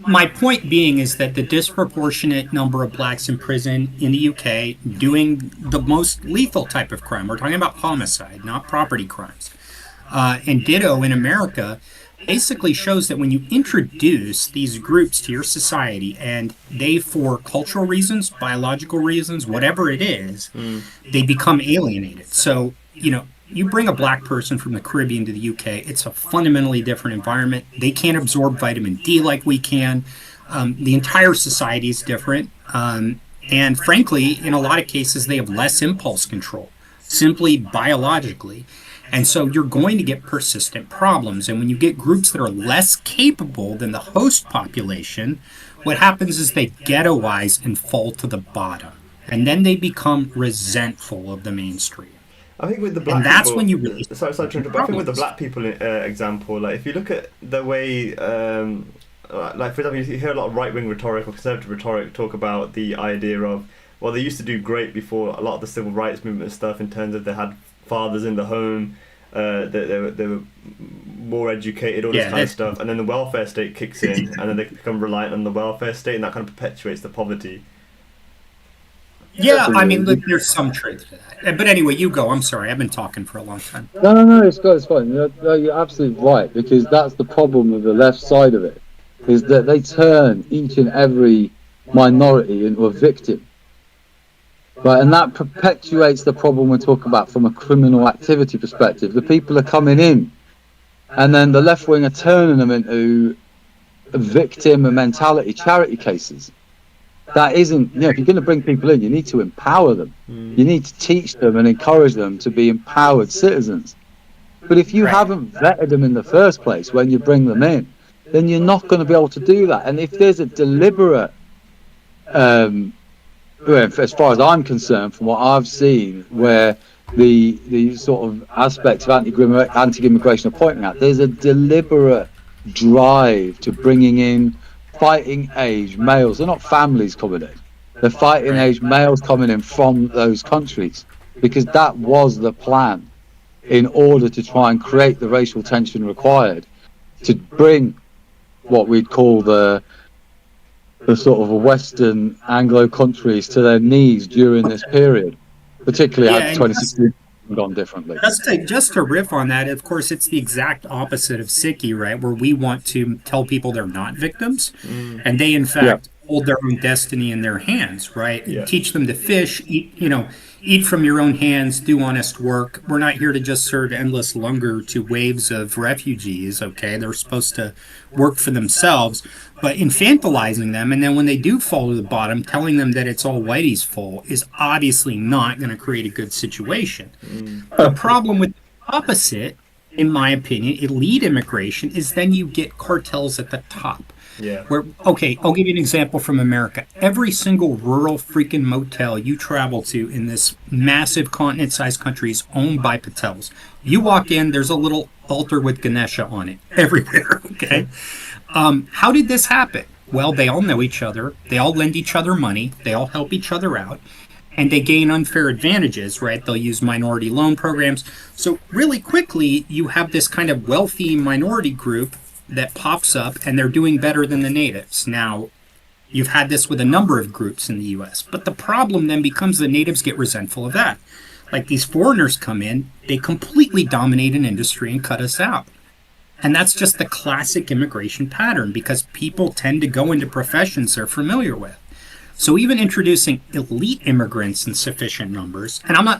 my point being is that the disproportionate number of blacks in prison in the UK doing the most lethal type of crime, we're talking about homicide, not property crimes, and ditto in America, basically shows that when you introduce these groups to your society and they, for cultural reasons, biological reasons, whatever it is, they become alienated. So, you bring a black person from the Caribbean to the UK, it's a fundamentally different environment. They can't absorb vitamin D like we can. The entire society is different. And frankly, in a lot of cases, they have less impulse control, simply biologically. And so you're going to get persistent problems. And when you get groups that are less capable than the host population, what happens is they ghettoize and fall to the bottom. And then they become resentful of the mainstream. I think with the black and that's people, when you really sorry to interrupt, but I think with the black people example, like if you look at the way, like for example, you hear a lot of right-wing rhetoric or conservative rhetoric talk about the idea of, well, they used to do great before a lot of the civil rights movement stuff in terms of they had fathers in the home, they were more educated, all this kind of stuff, and then the welfare state kicks in, and then they become reliant on the welfare state, and that kind of perpetuates the poverty. Yeah, I mean, look, there's some truth to that. But anyway, you go. I'm sorry. I've been talking for a long time. No, it's fine. You're absolutely right, because that's the problem with the left side of it, is that they turn each and every minority into a victim. Right, and that perpetuates the problem we're talking about from a criminal activity perspective. The people are coming in, and then the left wing are turning them into a victim mentality, charity cases. That isn't, if you're going to bring people in, you need to empower them. You need to teach them and encourage them to be empowered citizens. But if you haven't vetted them in the first place when you bring them in, then you're not going to be able to do that. And if there's a deliberate, as far as I'm concerned, from what I've seen, where the sort of aspects of anti-immigration are pointing at, there's a deliberate drive to bringing in fighting age males. They're not families coming in, they're fighting age males coming in from those countries, because that was the plan in order to try and create the racial tension required to bring what we'd call the sort of Western Anglo countries to their knees during this period, particularly had 2016 gone differently. Just to riff on that, of course, it's the exact opposite of Sikhi, right? Where we want to tell people they're not victims, and they, in fact, hold their own destiny in their hands, right? Teach them to fish, eat from your own hands, do honest work. We're not here to just serve endless hunger to waves of refugees, okay? They're supposed to work for themselves, but infantilizing them, and then when they do fall to the bottom, telling them that it's all Whitey's fault is obviously not going to create a good situation. The problem with the opposite in my opinion, elite immigration is then you get cartels at the top. Yeah. Where, okay, I'll give you an example from America. Every single rural freaking motel you travel to in this massive continent-sized country is owned by Patels. You walk in, there's a little altar with Ganesha on it everywhere, okay? How did this happen? Well, they all know each other. They all lend each other money. They all help each other out. And they gain unfair advantages, right? They'll use minority loan programs. So really quickly, you have this kind of wealthy minority group that pops up, and they're doing better than the natives. Now, you've had this with a number of groups in the U.S., but the problem then becomes the natives get resentful of that. Like these foreigners come in, they completely dominate an industry and cut us out. And that's just the classic immigration pattern because people tend to go into professions they're familiar with. So even introducing elite immigrants in sufficient numbers, and I'm not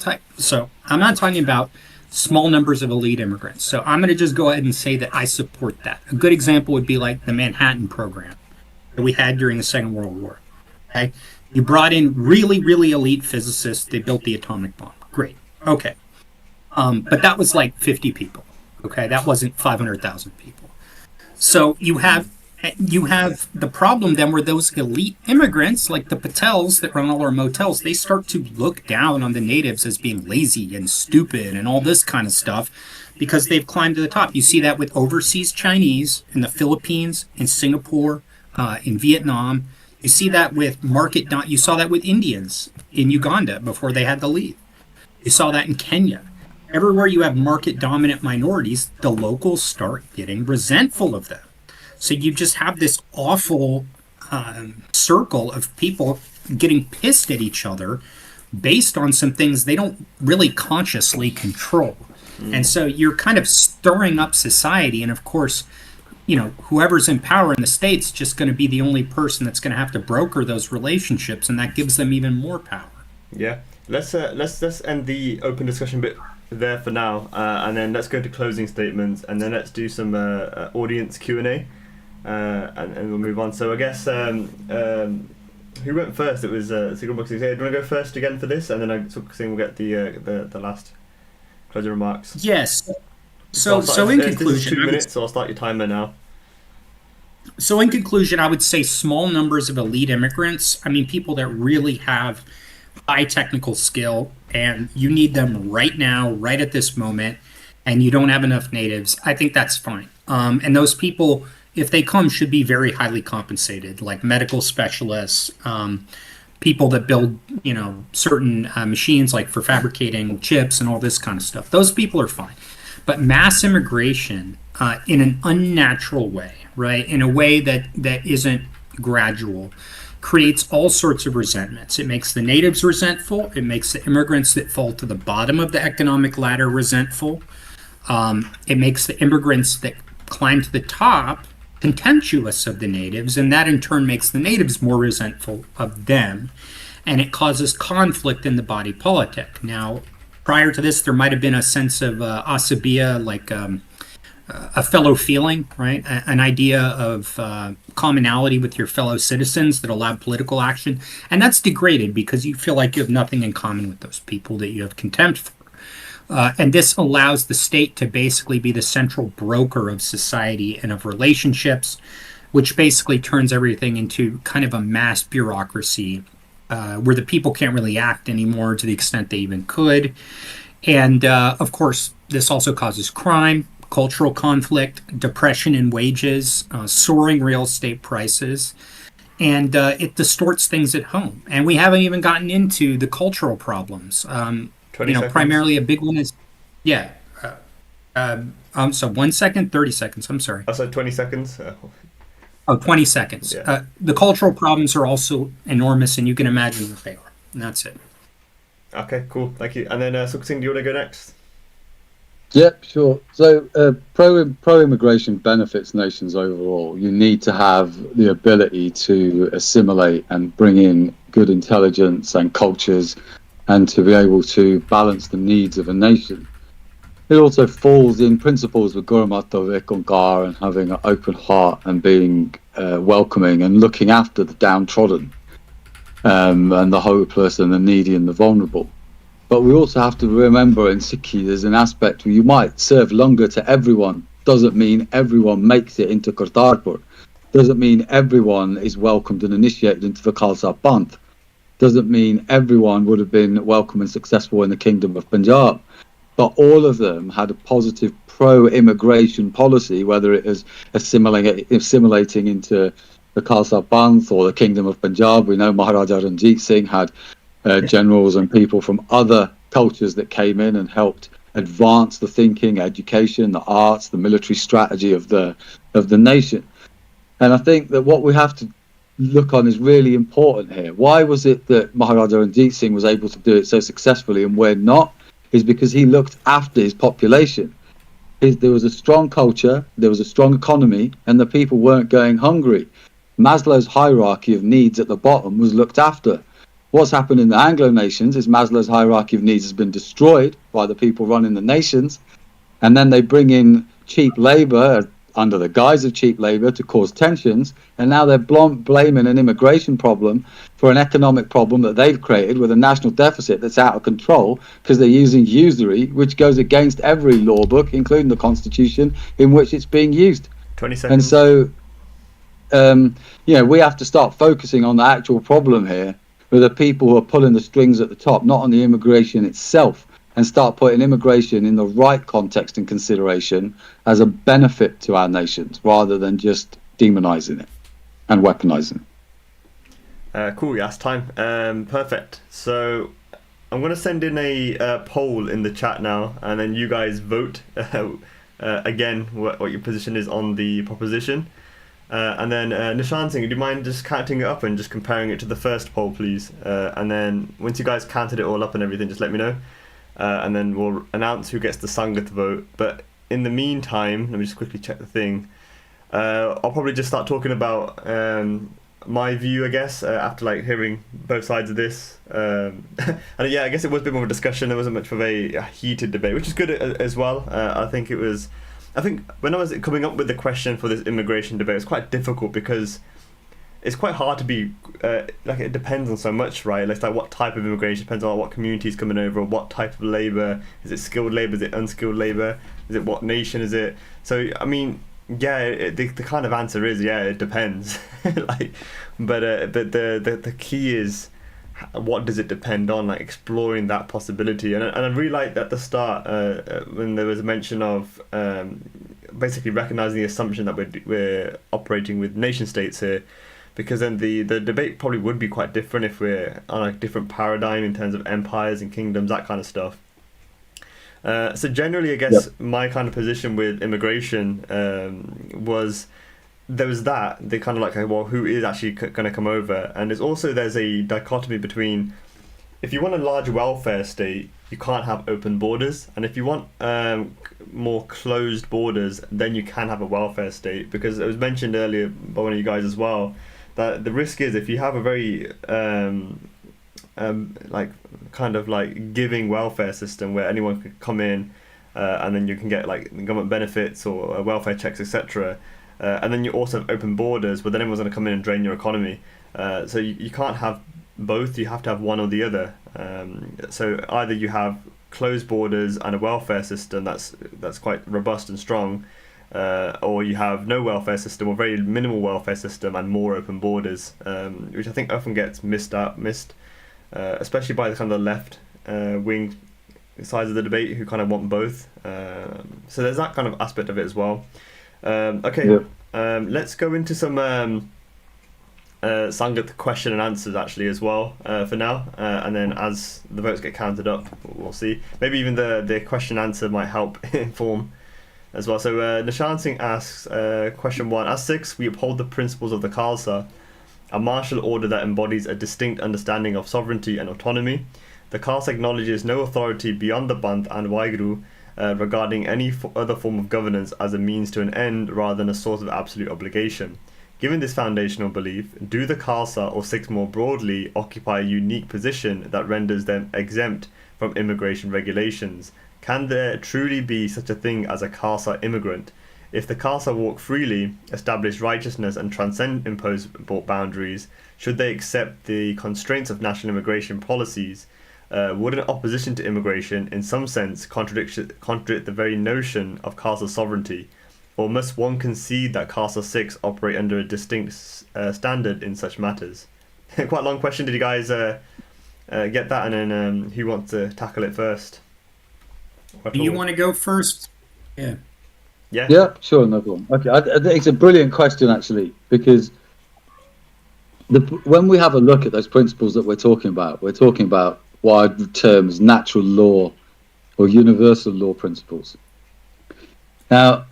talking about small numbers of elite immigrants. So I'm going to just go ahead and say that I support that. A good example would be like the Manhattan program that we had during the Second World War. Okay, you brought in really, really elite physicists. They built the atomic bomb. Great. Okay, but that was like 50 people. Okay, that wasn't 500,000 people. So you have the problem then where those elite immigrants, like the Patels that run all our motels, they start to look down on the natives as being lazy and stupid and all this kind of stuff because they've climbed to the top. You see that with overseas Chinese in the Philippines, in Singapore, in Vietnam. You see that with you saw that with Indians in Uganda before they had to leave. You saw that in Kenya. Everywhere you have market dominant minorities, the locals start getting resentful of them. So you just have this awful circle of people getting pissed at each other based on some things they don't really consciously control. And so you're kind of stirring up society. And of course, whoever's in power in the States is just going to be the only person that's going to have to broker those relationships. And that gives them even more power. Yeah. Let's end the open discussion bit there for now. And then let's go to closing statements. And then let's do some audience Q&A. And we'll move on. So I guess who went first? It was Signal Boxing. Do you want to go first again for this, and then I think we'll get the last closing remarks. Yes. So in conclusion, this is 2 minutes, so I'll start your timer now. So in conclusion, I would say small numbers of elite immigrants. I mean, people that really have high technical skill, and you need them right now, right at this moment, and you don't have enough natives. I think that's fine. And those people, if they come, should be very highly compensated, like medical specialists, people that build, certain machines, like for fabricating chips and all this kind of stuff. Those people are fine. But mass immigration in an unnatural way, right, in a way that isn't gradual, creates all sorts of resentments. It makes the natives resentful. It makes the immigrants that fall to the bottom of the economic ladder resentful. It makes the immigrants that climb to the top contemptuous of the natives, and that in turn makes the natives more resentful of them, and it causes conflict in the body politic. Now, prior to this, there might have been a sense of asabiya, like a fellow feeling, right? An idea of commonality with your fellow citizens that allowed political action, and that's degraded because you feel like you have nothing in common with those people that you have contempt for. And this allows the state to basically be the central broker of society and of relationships, which basically turns everything into kind of a mass bureaucracy where the people can't really act anymore to the extent they even could. And of course, this also causes crime, cultural conflict, depression in wages, soaring real estate prices, and it distorts things at home. And we haven't even gotten into the cultural problems. 20 seconds. Primarily a big one is, so 1 second, 30 seconds, I'm sorry. I said 20 seconds. 20 seconds. Yeah. The cultural problems are also enormous, and you can imagine what they are. And that's it. Okay, cool. Thank you. And then, Sukhsing, do you want to go next? Yep, sure. So pro-immigration benefits nations overall. You need to have the ability to assimilate and bring in good intelligence and cultures, and to be able to balance the needs of a nation. It also falls in principles with Gurumata Vekonkar and having an open heart and being welcoming and looking after the downtrodden and the hopeless and the needy and the vulnerable. But we also have to remember in Sikhi there's an aspect where you might serve longer to everyone. Doesn't mean everyone makes it into Kartarpur. Doesn't mean everyone is welcomed and initiated into the Khalsa Panth. Doesn't mean everyone would have been welcome and successful in the Kingdom of Punjab. But all of them had a positive pro-immigration policy, whether it is assimilating into the Khalsa Panth or the Kingdom of Punjab. We know Maharaja Ranjit Singh had generals and people from other cultures that came in and helped advance the thinking, education, the arts, the military strategy of the nation. And I think that what we have to look on is really important here. Why was it that Maharaja Ranjit Singh was able to do it so successfully and we're not? Is because he looked after his population. There was a strong culture, there was a strong economy, and the people weren't going hungry. Maslow's hierarchy of needs at the bottom was looked after. What's happened in the Anglo nations is Maslow's hierarchy of needs has been destroyed by the people running the nations, and then they bring in cheap labor under the guise of cheap labor to cause tensions, and now they're blaming an immigration problem for an economic problem that they've created with a national deficit that's out of control because they're using usury, which goes against every law book, including the Constitution, in which it's being used. 20 seconds. And so, we have to start focusing on the actual problem here, with the people who are pulling the strings at the top, not on the immigration itself, and start putting immigration in the right context and consideration as a benefit to our nations rather than just demonizing it and weaponizing it. Cool, yes, time. Perfect. So I'm going to send in a poll in the chat now, and then you guys vote again what your position is on the proposition. And then Nishan Singh, do you mind just counting it up and just comparing it to the first poll, please? And then once you guys counted it all up and everything, just let me know. And then we'll announce who gets the Sangat vote. But in the meantime, let me just quickly check the thing. I'll probably just start talking about my view, I guess, after like hearing both sides of this. And yeah, I guess it was a bit more of a discussion. There wasn't much of a heated debate, which is good as well. I think when I was coming up with the question for this immigration debate, it's quite difficult because it's quite hard to be it depends on so much, right? Like what type of immigration depends on what community is coming over, or what type of labor. Is it skilled labor? Is it unskilled labor? Is it what nation is it? So I mean, yeah, the kind of answer is it depends. But the key is what does it depend on? Like exploring that possibility, and I really liked at the start when there was a mention of basically recognizing the assumption that we're operating with nation states here. Because then the debate probably would be quite different if we're on a different paradigm in terms of empires and kingdoms, that kind of stuff. So generally, I guess my kind of position with immigration was there was that they kind of like, well, who is actually going to come over? And there's a dichotomy between if you want a large welfare state, you can't have open borders, and if you want more closed borders, then you can have a welfare state. Because it was mentioned earlier by one of you guys as well, that the risk is if you have a very giving welfare system where anyone could come in and then you can get like government benefits or welfare checks, etc. And then you also have open borders, but then everyone's going to come in and drain your economy. So you can't have both, you have to have one or the other. So either you have closed borders and a welfare system that's quite robust and strong, or you have no welfare system or very minimal welfare system and more open borders, which I think often gets missed, especially by the kind of the left wing sides of the debate who kind of want both. So there's that kind of aspect of it as well. Let's go into some Sangat question and answers actually as well for now, and then as the votes get counted up, we'll see. Maybe even the question answer might help inform as well. So Nishan Singh asks, question 1, as Sikhs, we uphold the principles of the Khalsa, a martial order that embodies a distinct understanding of sovereignty and autonomy. The Khalsa acknowledges no authority beyond the Panth and Waheguru regarding any other form of governance as a means to an end rather than a source of absolute obligation. Given this foundational belief, do the Khalsa or Sikhs more broadly occupy a unique position that renders them exempt from immigration regulations? Can there truly be such a thing as a Khalsa immigrant? If the Khalsa walk freely, establish righteousness and transcend imposed boundaries, should they accept the constraints of national immigration policies? wouldn't opposition to immigration in some sense contradict the very notion of castle sovereignty? Or must one concede that Castle Sikhs operate under a distinct standard in such matters? Quite a long question. Did you guys get that? And then who wants to tackle it first? Do you want to go first? Yeah. Yeah. Yeah, sure, no problem. Okay, I think it's a brilliant question actually, because when we have a look at those principles that we're talking about what I term as natural law or universal law principles. Now,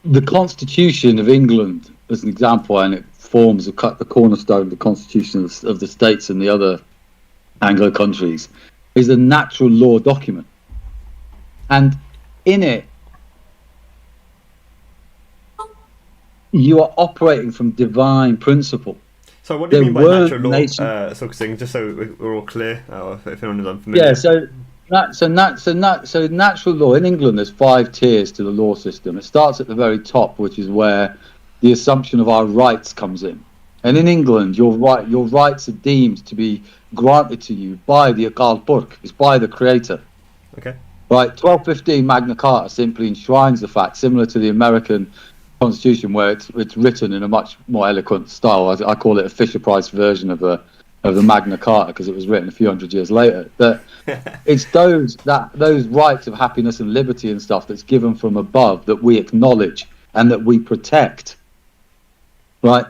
the Constitution of England, as an example, and it forms the cornerstone of the Constitution of the States and the other Anglo countries, is a natural law document. And in it, you are operating from divine principle. So what do you mean by natural law? Nations, Just so we're all clear, if anyone is unfamiliar. yeah, so natural law in England, there's 5 tiers to the law system. It starts at the very top, which is where the assumption of our rights comes in. And in England, your rights are deemed to be granted to you by the Akal Purkh, it's by the Creator. Okay. Right, 1215 Magna Carta simply enshrines the fact, similar to the American Constitution, where it's written in a much more eloquent style. I call it a Fisher-Price version of the Magna Carta, because it was written a few hundred years later. That it's those rights of happiness and liberty and stuff that's given from above that we acknowledge and that we protect. Right,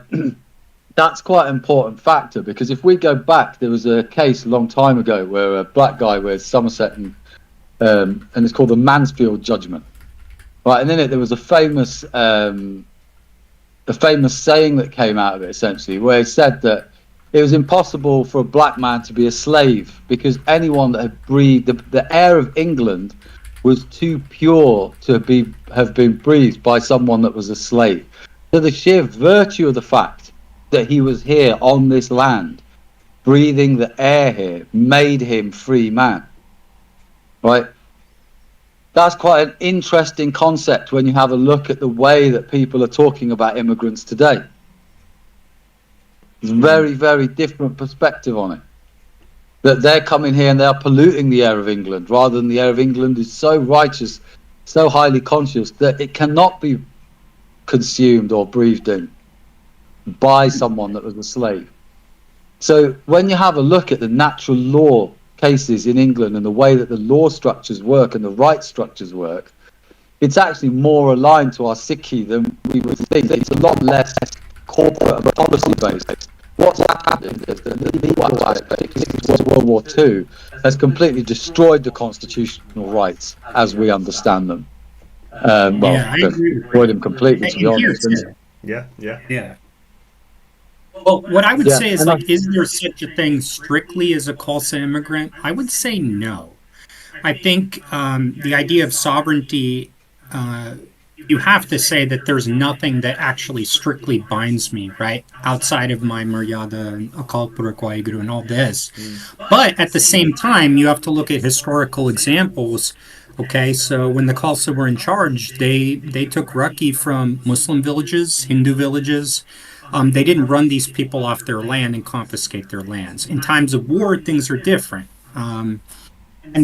that's quite an important factor, because if we go back, there was a case a long time ago where a black guy with Somerset and it's called the Mansfield Judgment. Right, and in it there was a famous saying that came out of it, essentially, where it said that it was impossible for a black man to be a slave because anyone that had breathed the air of England was too pure to have been breathed by someone that was a slave. So the sheer virtue of the fact that he was here on this land, breathing the air here, made him free man. Right? That's quite an interesting concept when you have a look at the way that people are talking about immigrants today. It's a very, very different perspective on it. That they're coming here and they're polluting the air of England, rather than the air of England is so righteous, so highly conscious, that it cannot be consumed or breathed in by someone that was a slave. So when you have a look at the natural law cases in England and the way that the law structures work and the right structures work, it's actually more aligned to our Sikhi than we would think. It's a lot less corporate and policy based. What's happened is that the legal aspect since World War II has completely destroyed the constitutional rights as we understand them. I agree. Destroyed them completely, to be honest. Yeah. Well, what I would say is, and like, is there such a thing strictly as a Khalsa immigrant? I would say no. I think the idea of sovereignty, you have to say that there's nothing that actually strictly binds me, right? Outside of my Maryada and Akal Purkh Waheguru and all this. But at the same time, you have to look at historical examples. Okay, so when the Khalsa were in charge, they took Raki from Muslim villages, Hindu villages. They didn't run these people off their land and confiscate their lands. In times of war, things are different. And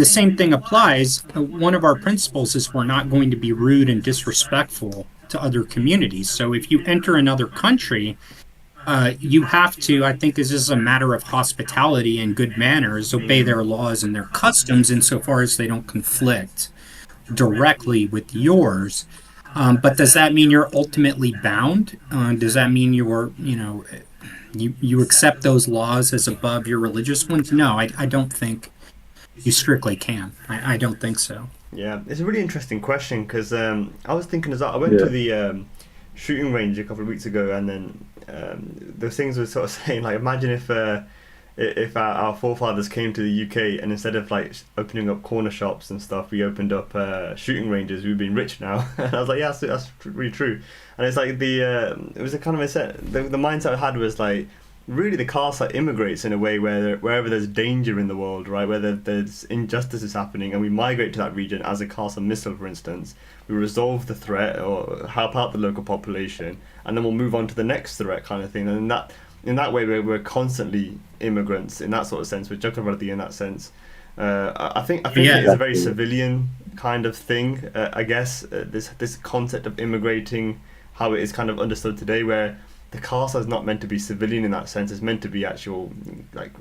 the same thing applies. One of our principles is we're not going to be rude and disrespectful to other communities. So if you enter another country, you have to, I think this is a matter of hospitality and good manners, obey their laws and their customs insofar as they don't conflict directly with yours. But does that mean you're ultimately bound? Does that mean you accept those laws as above your religious ones? No, I don't think you strictly can. I don't think so. Yeah, it's a really interesting question, because I was thinking as well, I went to the shooting range a couple of weeks ago, and then those things were sort of saying, like, imagine if our forefathers came to the UK and instead of like opening up corner shops and stuff, we opened up shooting ranges, we'd been rich now. And I was like, yeah, that's really true. And it's like it was a kind of the mindset I had was like, really the Khalsa immigrates in a way where wherever there's danger in the world, right, where there's injustices happening, and we migrate to that region as a Khalsa missile, for instance. We resolve the threat or help out the local population, and then we'll move on to the next threat, kind of thing. And in that way, we're constantly immigrants in that sort of sense. We're Chakravarti in that sense. I think Yeah. it is a very civilian kind of thing. I guess this concept of immigrating, how it is kind of understood today, where the Khalsa is not meant to be civilian in that sense. It's meant to be actual like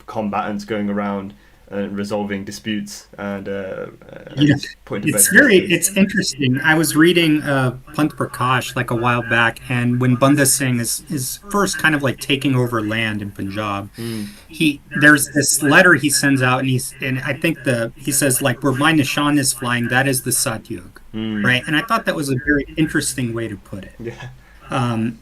combatants going around resolving disputes and You know, putting to bed it's interesting. I was reading Pant Prakash like a while back, and when Bunga Singh is first kind of like taking over land in Punjab, Mm. there's this letter he sends out, and I think he says like where my nishan is flying, that is the Satyug, Mm. right? And I thought that was a very interesting way to put it. Yeah. Um,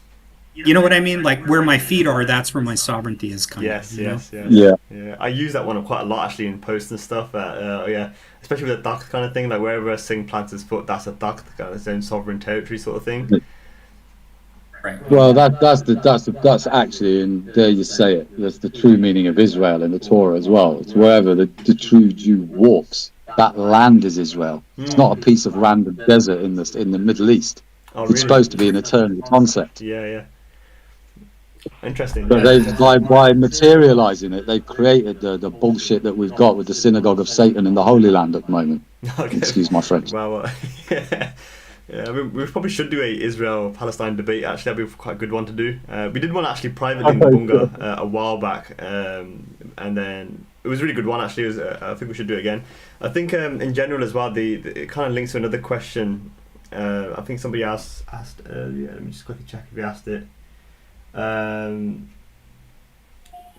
you know what I mean? Like where my feet are, that's where my sovereignty is coming. Yes, You know? yes, yes. Yeah. Yeah, I use that one quite a lot actually in posts and stuff. Yeah, especially with the Takht kind of thing, like wherever a Singh plants his foot, that's a Takht, kind of its own sovereign territory sort of thing. Right. Well, that's actually, and there you say it. That's the true meaning of Israel in the Torah as well. It's wherever the true Jew walks. That land is Israel. It's not a piece of random desert in the Middle East. Oh, It's really? supposed to be an eternal concept. Yeah, yeah. Interesting. But Yeah. by materializing it, they've created the bullshit that we've got with the synagogue of Satan in the Holy Land at the moment. Okay. Excuse my French. Well, yeah, we probably should do a Israel-Palestine debate. Actually, that'd be quite a good one to do. We did one actually privately in the Bunga a while back, and then it was a really good one. Actually, I think we should do it again. I think in general as well, it kind of links to another question. I think somebody asked earlier. Let me just quickly check if we asked it.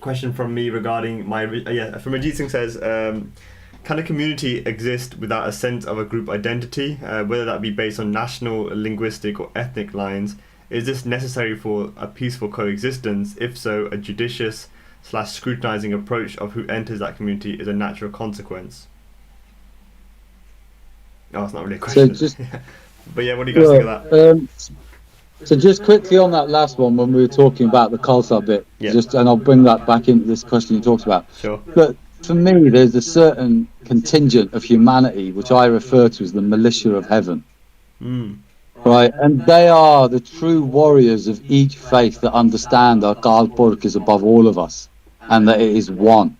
Question from me regarding from Ajit Singh says, can a community exist without a sense of a group identity, whether that be based on national, linguistic or ethnic lines? Is this necessary for a peaceful coexistence? If so, a judicious / scrutinizing approach of who enters that community is a natural consequence. Oh, it's not really a question. But yeah, what do you guys think of that? So just quickly on that last one, when we were talking about the Khalsa bit, Yeah. and I'll bring that back into this question you talked about. Sure. But for me, there's a certain contingent of humanity which I refer to as the militia of heaven, Mm. right? And they are the true warriors of each faith that understand that Gal Purk is above all of us and that it is one,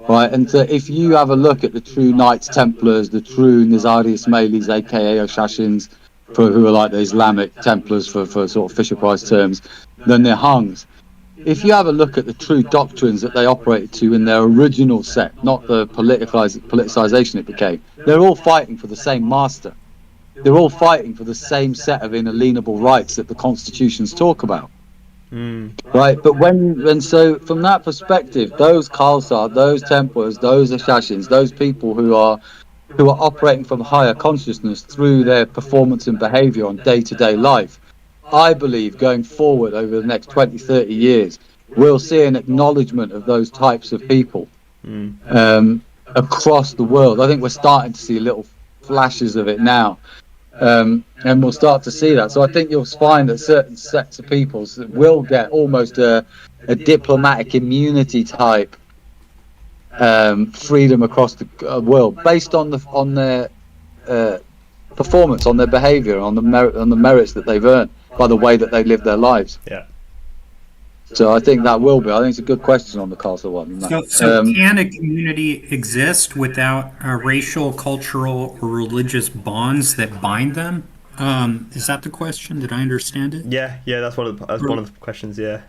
right? And so if you have a look at the true Knights Templars, the true Nizari Ismailis, aka Oshashins, who are like the Islamic Templars for sort of Fisher Price terms, then they're Hungs. If you have a look at the true doctrines that they operated to in their original sect, not the politicization it became, they're all fighting for the same master. They're all fighting for the same set of inalienable rights that the constitutions talk about. Mm. Right, but so from that perspective, those Khalsa, those Templars, those Ashashins, those people who are operating from higher consciousness through their performance and behavior on day-to-day life, I believe going forward over the next 20, 30 years, we'll see an acknowledgement of those types of people across the world. I think we're starting to see little flashes of it now. And we'll start to see that. So I think you'll find that certain sets of peoples will get almost a diplomatic immunity type freedom across the world based on their performance, on their behaviour, on the merits that they've earned by the way that they live their lives. Yeah. So I think that will be. I think it's a good question on the Khalsa one. So can a community exist without racial, cultural, or religious bonds that bind them? Is that the question? Did I understand it? Yeah, that's one of the questions. Yeah.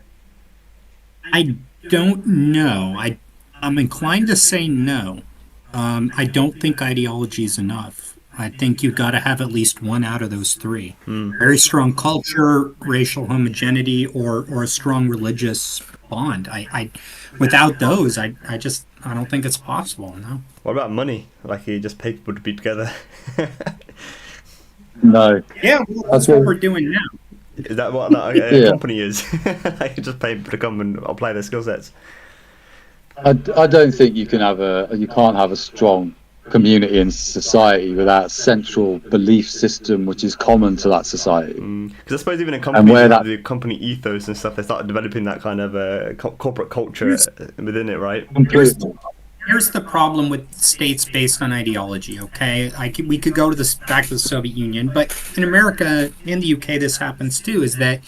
I don't know. I'm inclined to say no. I don't think ideology is enough. I think you've got to have at least one out of those three. Very strong culture, racial homogeneity, or a strong religious bond. Without those, I don't think it's possible. No. What about money? Like you just pay people to be together? No. Yeah, well, that's what we're doing now. Is that what a company is? Like you just pay people to come and apply their skill sets. I don't think you can't have a strong community and society without a central belief system which is common to that society. Because I suppose even in companies, the company ethos and stuff, they started developing that kind of corporate culture within it, right? Here's the problem with states based on ideology. Okay, we could go back to the Soviet Union, but in America, in the UK, this happens too. Is that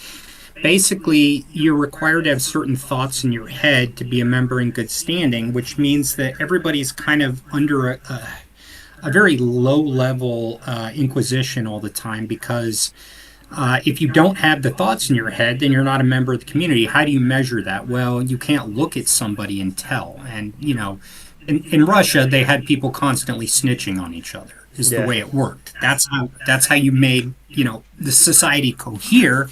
basically you're required to have certain thoughts in your head to be a member in good standing, which means that everybody's kind of under a very low level inquisition all the time because if you don't have the thoughts in your head, then you're not a member of the community. How do you measure that? Well, you can't look at somebody and tell. And, in Russia, they had people constantly snitching on each other, is the way it worked. That's how you made, the society cohere.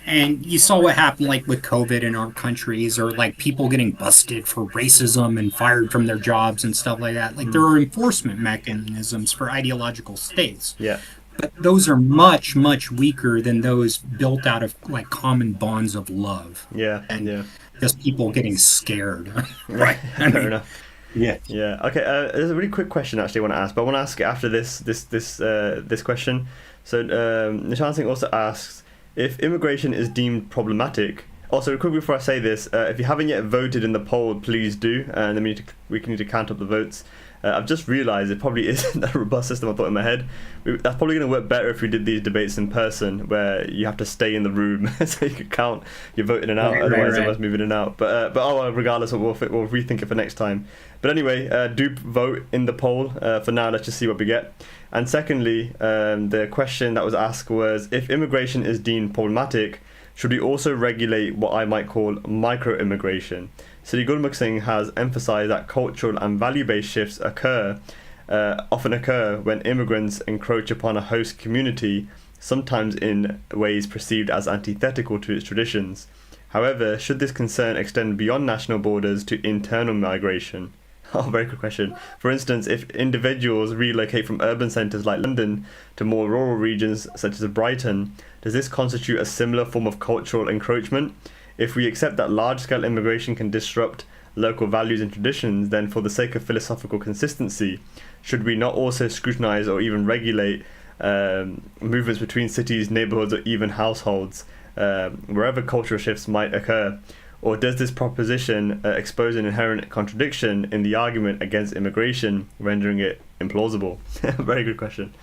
And you saw what happened like with COVID in our countries, or like people getting busted for racism and fired from their jobs and stuff like that. Like there are enforcement mechanisms for ideological states. Yeah. But those are much, much weaker than those built out of like common bonds of love. Yeah. And just people getting scared. Right. Fair enough. Yeah. Yeah. Okay. There's a really quick question actually I want to ask, but I want to ask it after this question. So Nishan Singh also asks, if immigration is deemed problematic. Also, quickly before I say this, if you haven't yet voted in the poll, please do, and then we need to count up the votes. I've just realised it probably isn't a robust system I thought in my head. That's probably going to work better if we did these debates in person, where you have to stay in the room so you can count your vote in and out. Otherwise, everyone's moving in and out. But regardless, we'll rethink it for next time. But anyway, do vote in the poll. For now, let's just see what we get. And secondly, the question that was asked was, if immigration is deemed problematic, should we also regulate what I might call micro-immigration? Sri Gurmukh Singh has emphasised that cultural and value-based shifts often occur when immigrants encroach upon a host community, sometimes in ways perceived as antithetical to its traditions. However, should this concern extend beyond national borders to internal migration? Oh, very good question. For instance, if individuals relocate from urban centres like London to more rural regions such as Brighton, does this constitute a similar form of cultural encroachment? If we accept that large-scale immigration can disrupt local values and traditions, then for the sake of philosophical consistency, should we not also scrutinise or even regulate movements between cities, neighbourhoods, or even households, wherever cultural shifts might occur? Or does this proposition expose an inherent contradiction in the argument against immigration, rendering it implausible? Very good question.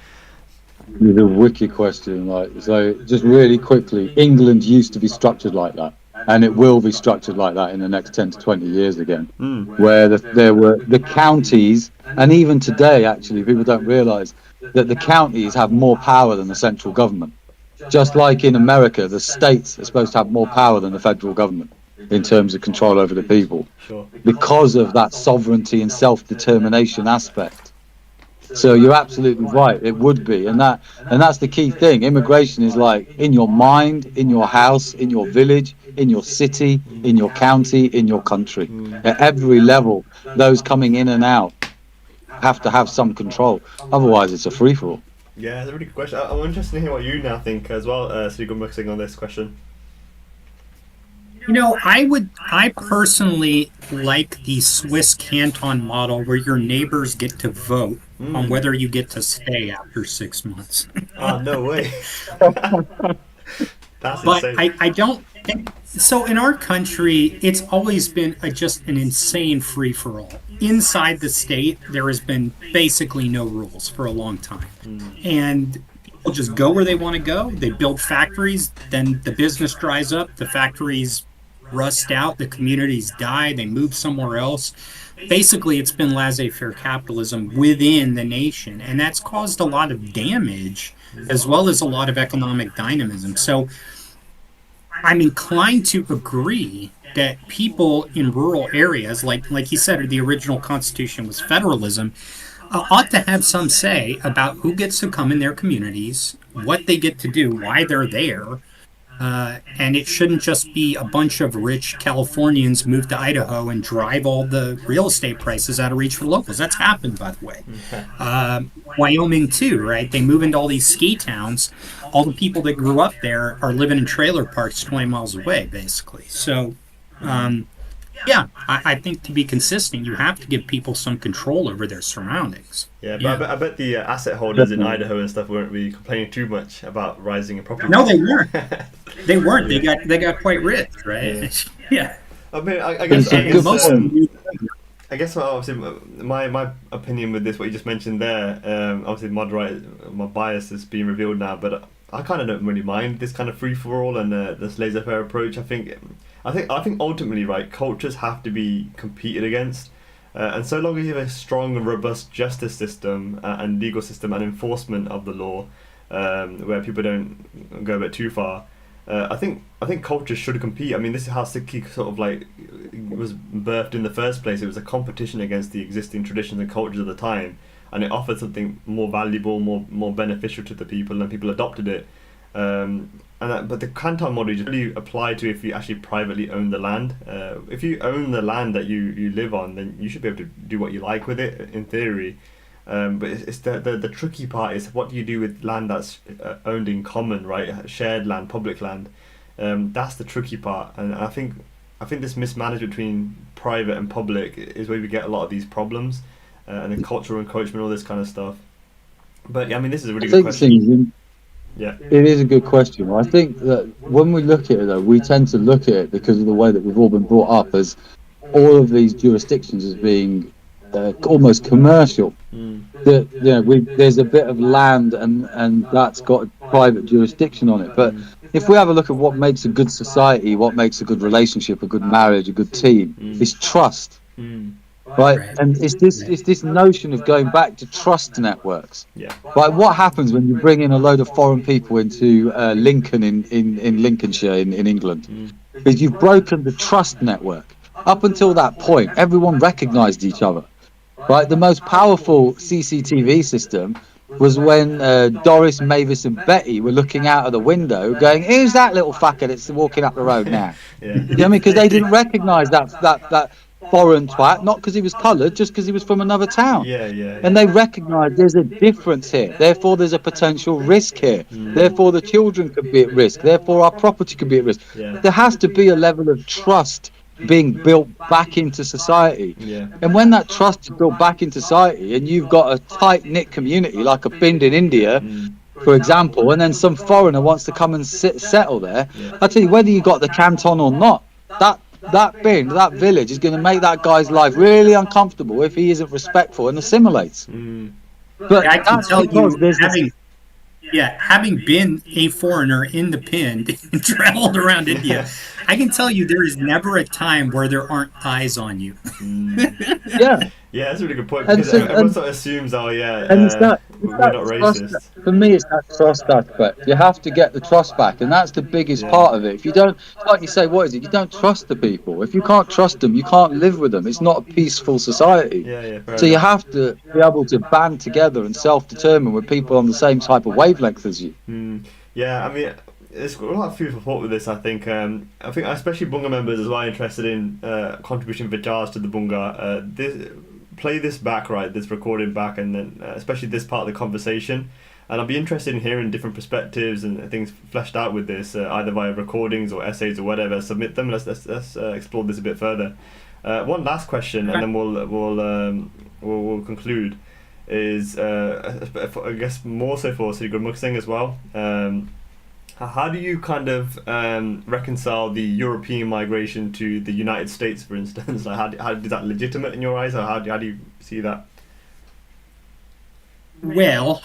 The wicked question. So just really quickly, England used to be structured like that, and it will be structured like that in the next 10 to 20 years again, where there were the counties, and even today, actually, people don't realise that the counties have more power than the central government. Just like in America, the states are supposed to have more power than the federal government in terms of control over the people, because of that sovereignty and self-determination aspect. So you're absolutely right, it would be, and that's the key thing. Immigration is like in your mind, in your house, in your village, in your city, in your county, in your country. At every level, those coming in and out have to have some control, otherwise it's a free-for-all. Yeah, that's a really good question. I'm interested to hear what you now think as well, Sri Gurmukh Singh, on this question. I personally like the Swiss canton model where your neighbors get to vote on whether you get to stay after 6 months. Oh, no way. That's but insane. I don't think so. In our country, it's always been just an insane free-for-all. Inside the state, there has been basically no rules for a long time. And people just go where they want to go. They build factories, then the business dries up, the factories rust out, the communities die, they move somewhere else. Basically, it's been laissez-faire capitalism within the nation, and that's caused a lot of damage as well as a lot of economic dynamism. So I'm inclined to agree that people in rural areas, like he said, the original Constitution was federalism, ought to have some say about who gets to come in their communities, what they get to do, why they're there. And it shouldn't just be a bunch of rich Californians move to Idaho and drive all the real estate prices out of reach for locals. That's happened, by the way. Wyoming, too, right? They move into all these ski towns. All the people that grew up there are living in trailer parks 20 miles away, basically. So, I think to be consistent, you have to give people some control over their surroundings. Yeah, but I bet the asset holders in Idaho and stuff weren't really complaining too much about rising in property. No, they weren't. They weren't. They got quite rich, right? Yeah. I mean, I guess obviously my opinion with this, what you just mentioned there, obviously my bias is being revealed now, but I kind of don't really mind this kind of free for all and this laissez faire approach. I think ultimately, right, cultures have to be competed against, and so long as you have a strong and robust justice system and legal system and enforcement of the law, where people don't go a bit too far. I think cultures should compete. I mean, this is how Sikhi sort of like was birthed in the first place. It was a competition against the existing traditions and cultures of the time, and it offered something more valuable, more beneficial to the people, and people adopted it. But the Canton model just really applied to if you actually privately own the land. If you own the land that you live on, then you should be able to do what you like with it in theory. But it's the tricky part is what do you do with land that's owned in common, right? Shared land, public land. That's the tricky part, and I think this mismanagement between private and public is where we get a lot of these problems, and the cultural encroachment, all this kind of stuff. But yeah, I mean, this is a really I good think question. Yeah. it is a good question. I think that when we look at it, though, we tend to look at it because of the way that we've all been brought up as all of these jurisdictions as being almost commercial. That there's a bit of land and that's got a private jurisdiction on it. But if we have a look at what makes a good society, what makes a good relationship, a good marriage, a good team, it's trust. Right, Right. and it's this notion of going back to trust networks. Yeah. Right, what happens when you bring in a load of foreign people into Lincoln in Lincolnshire in England? Is you've broken the trust network. Up until that point, everyone recognised each other. Right, the most powerful CCTV system was when Doris, Mavis, and Betty were looking out of the window, going, "Who's that little fucker that's walking up the road now?" Yeah. You know what I mean? Because they didn't recognise that foreign twat, not because he was coloured, just because he was from another town. Yeah. And they recognise there's a difference here. Therefore, there's a potential risk here. Therefore, the children could be at risk. Therefore, our property could be at risk. Yeah. There has to be a level of trust being built back into society. Yeah. And when that trust is built back into society, and you've got a tight-knit community like a Bind in India, for example, and then some foreigner wants to come and settle there, I tell you, whether you got the canton or not, that Bind, that village is going to make that guy's life really uncomfortable if he isn't respectful and assimilates. But I can that's tell because you, there's this, having been a foreigner in the Pind and traveled around India, I can tell you there is never a time where there aren't eyes on you. yeah. Yeah, that's a really good point And because so- everyone and- sort of assumes, oh yeah, And it's that, we're it's that not trust, racist. for me, it's that trust aspect. You have to get the trust back, and that's the biggest part of it. If you don't, like you say, what is it? You don't trust the people. If you can't trust them, you can't live with them. It's not a peaceful society. Yeah, fair So you enough. have to be able to band together and self-determine with people on the same type of wavelength as you. Yeah, I mean, there's a lot of food for thought with this. I think especially Bunga members as well are interested in contribution vichars to the Bunga. Play this back, right? This recorded back, and then especially this part of the conversation. And I'll be interested in hearing different perspectives and things fleshed out with this, either via recordings or essays or whatever. Submit them. Let's explore this a bit further. One last question, and then we'll conclude. Is I guess more so for Sri Gurmukh Singh as well. How do you kind of reconcile the European migration to the United States, for instance? Like, how is that legitimate in your eyes, or how do you see that? Well,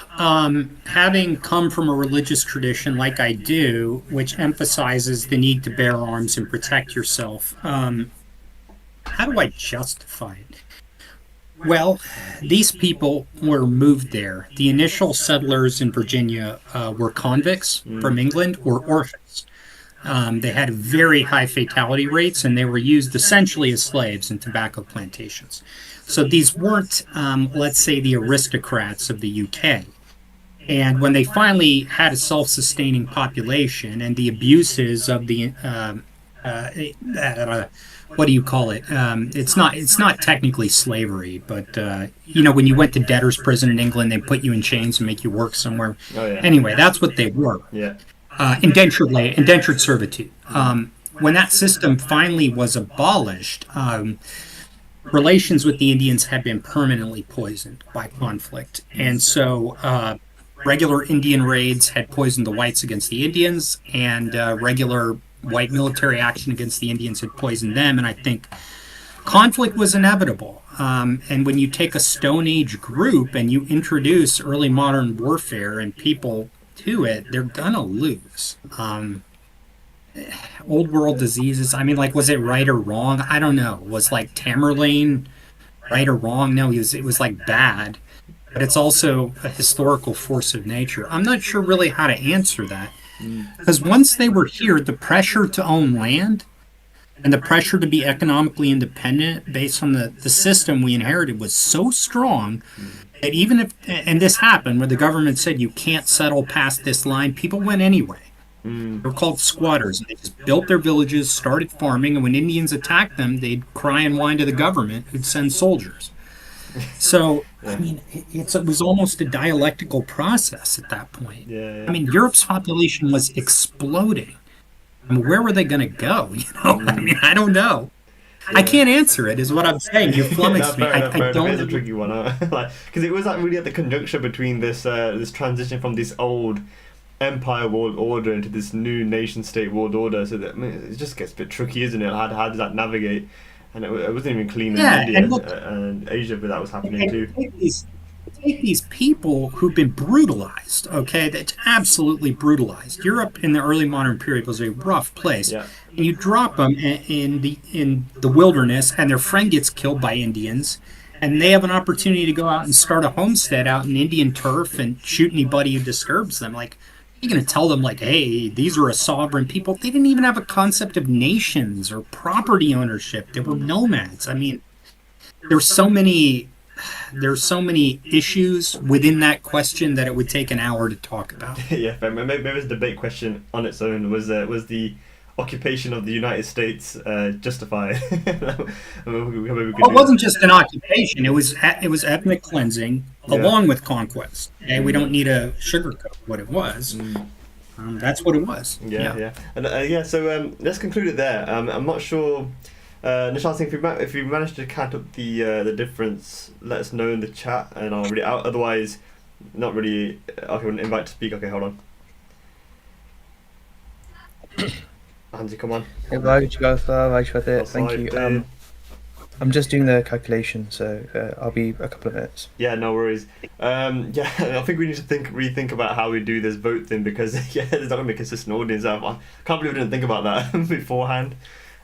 having come from a religious tradition like I do, which emphasizes the need to bear arms and protect yourself, how do I justify it? Well, these people were moved there. The initial settlers in Virginia were convicts from England or orphans. They had very high fatality rates, and they were used essentially as slaves in tobacco plantations. So these weren't, let's say, the aristocrats of the UK. And when they finally had a self-sustaining population and the abuses of the what do you call it? It's not technically slavery, but when you went to debtor's prison in England, they put you in chains and make you work somewhere. Oh, yeah. Anyway, that's what they were. Yeah. Indentured servitude. When that system finally was abolished, relations with the Indians had been permanently poisoned by conflict, and so regular Indian raids had poisoned the whites against the Indians, and regular white military action against the Indians had poisoned them, and I think conflict was inevitable. And when you take a Stone Age group and you introduce early modern warfare and people to it, they're gonna lose. Old world diseases. I mean, like, was it right or wrong? I don't know. Was like Tamerlane right or wrong? No, it was like bad, but it's also a historical force of nature. I'm not sure really how to answer that because once they were here, the pressure to own land and the pressure to be economically independent based on the system we inherited was so strong that even if, and this happened where the government said you can't settle past this line, people went anyway. They were called squatters. They just built their villages, started farming, and when Indians attacked them, they'd cry and whine to the government, who'd send soldiers. So, I mean, it was almost a dialectical process at that point. Yeah, I mean, Europe's population was exploding. I mean, where were they going to go? I mean, I don't know. I can't answer it, is what I'm saying. You flummoxed me. I don't. It's a tricky one, like because it was like really at the conjunction between this this transition from this old empire world order into this new nation state world order. So that, I mean, it just gets a bit tricky, isn't it? How does that navigate? And it wasn't even clean in India and Asia, but that was happening too. Take these people who've been brutalized, okay? That's absolutely brutalized. Europe in the early modern period was a rough place. Yeah. And you drop them in the wilderness, and their friend gets killed by Indians, and they have an opportunity to go out and start a homestead out in Indian turf and shoot anybody who disturbs them. Like, you're going to tell them, like, hey, these are a sovereign people. They didn't even have a concept of nations or property ownership. They were nomads. I mean, there's so many issues within that question that it would take an hour to talk about. Yeah, maybe it's a debate question on its own. Was the occupation of the United States justified? It wasn't just an occupation. It was ethnic cleansing along with conquest. Okay? We don't need to sugarcoat what it was. That's what it was. Yeah. And so let's conclude it there. I'm not sure. Nishant Singh, if you managed to count up the difference, let us know in the chat and I'll read it out. Otherwise, not really. Okay, we'll invite to speak. Okay, hold on. Andy, come on. Thank you. I'm just doing the calculation, so I'll be a couple of minutes. Yeah, no worries. I think we need to rethink about how we do this vote thing because there's not going to be a consistent audience. I can't believe we didn't think about that beforehand.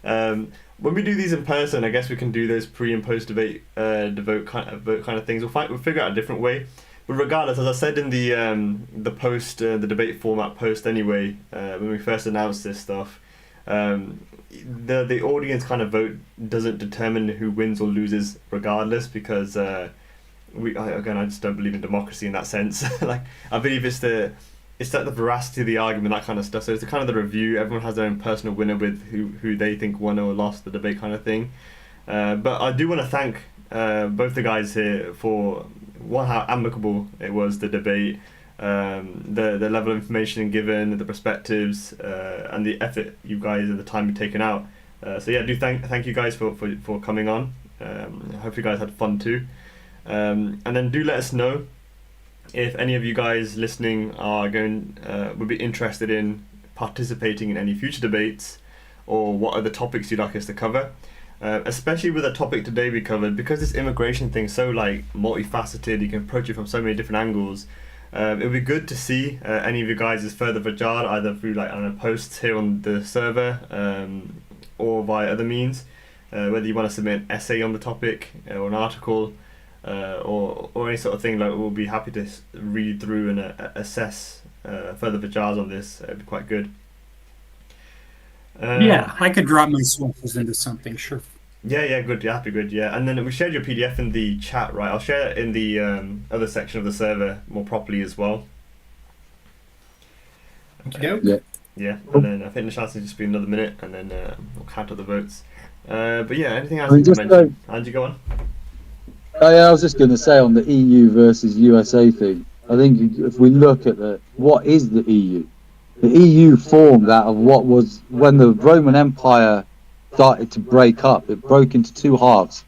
When we do these in person, I guess we can do those pre and post debate, vote kind of things. We'll figure out a different way. But regardless, as I said in the post, the debate format post anyway, when we first announced this stuff, the audience kind of vote doesn't determine who wins or loses, regardless, because I just don't believe in democracy in that sense. Like, I believe it's like the veracity of the argument, that kind of stuff. So it's the review. Everyone has their own personal winner with who they think won or lost the debate kind of thing. But I do want to thank both the guys here for how amicable it was, the debate, the level of information given, the perspectives, and the effort you guys and the time you've taken out. So yeah, I do thank you guys for coming on. I hope you guys had fun too. And then do let us know if any of you guys listening would be interested in participating in any future debates, or what other topics you'd like us to cover. Especially with the topic today we covered, because this immigration thing is so like multifaceted, you can approach it from so many different angles. It would be good to see any of you guys' further vajad, either through posts here on the server, or via other means, whether you want to submit an essay on the topic or an article, or any sort of thing. Like, we'll be happy to read through and assess further vajads on this. It'd be quite good. I could drop my sources into something, sure. Yeah, good. Yeah, that'd be good. Yeah, and then we shared your PDF in the chat, right? I'll share it in the other section of the server more properly as well. Okay. Yeah, and then I think the chance will just be another minute, and then we'll count up the votes. But yeah, anything else you mention? Andy, go on. I was just going to say on the EU versus USA thing. I think if we look at what is the EU? The EU formed out of what was, when the Roman Empire started to break up, it broke into two halves.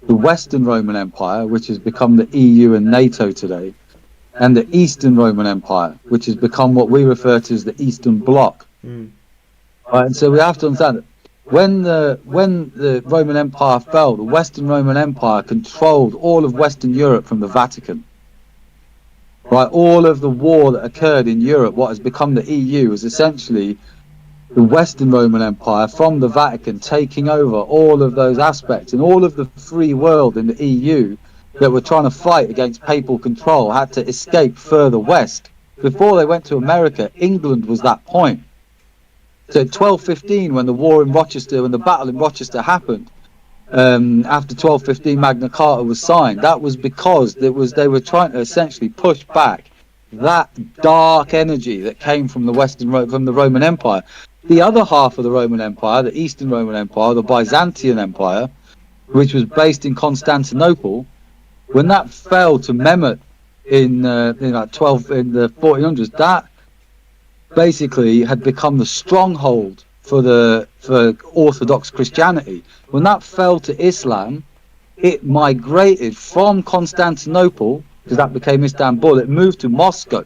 The Western Roman Empire, which has become the EU and NATO today, and the Eastern Roman Empire, which has become what we refer to as the Eastern Bloc. Right, and so we have to understand that when the Roman Empire fell, the Western Roman Empire controlled all of Western Europe from the Vatican. right? All of the war that occurred in Europe, what has become the EU, was essentially the Western Roman Empire from the Vatican taking over all of those aspects, and all of the free world in the EU that were trying to fight against papal control had to escape further west. Before they went to America, England was that point. So 1215, when the war in Rochester, when the battle in Rochester happened, after 1215 Magna Carta was signed, that was because they were trying to essentially push back that dark energy that came from the from the Roman Empire. The other half of the Roman Empire, the Eastern Roman Empire, the Byzantine Empire, which was based in Constantinople, when that fell to Mehmet in the 1400s, that basically had become the stronghold for Orthodox Christianity. When that fell to Islam, it migrated from Constantinople, because that became Istanbul, it moved to Moscow.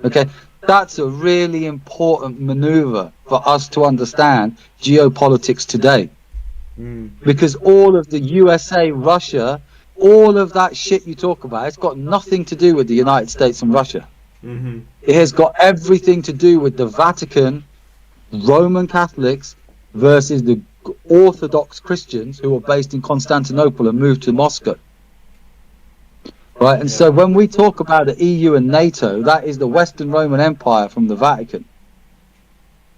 Okay, that's a really important maneuver for us to understand geopolitics today. Because all of the USA, Russia, all of that shit you talk about, it's got nothing to do with the United States and Russia. It has got everything to do with the Vatican, Roman Catholics versus the Orthodox Christians who were based in Constantinople and moved to Moscow. Right, and so when we talk about the EU and NATO, that is the Western Roman Empire from the Vatican.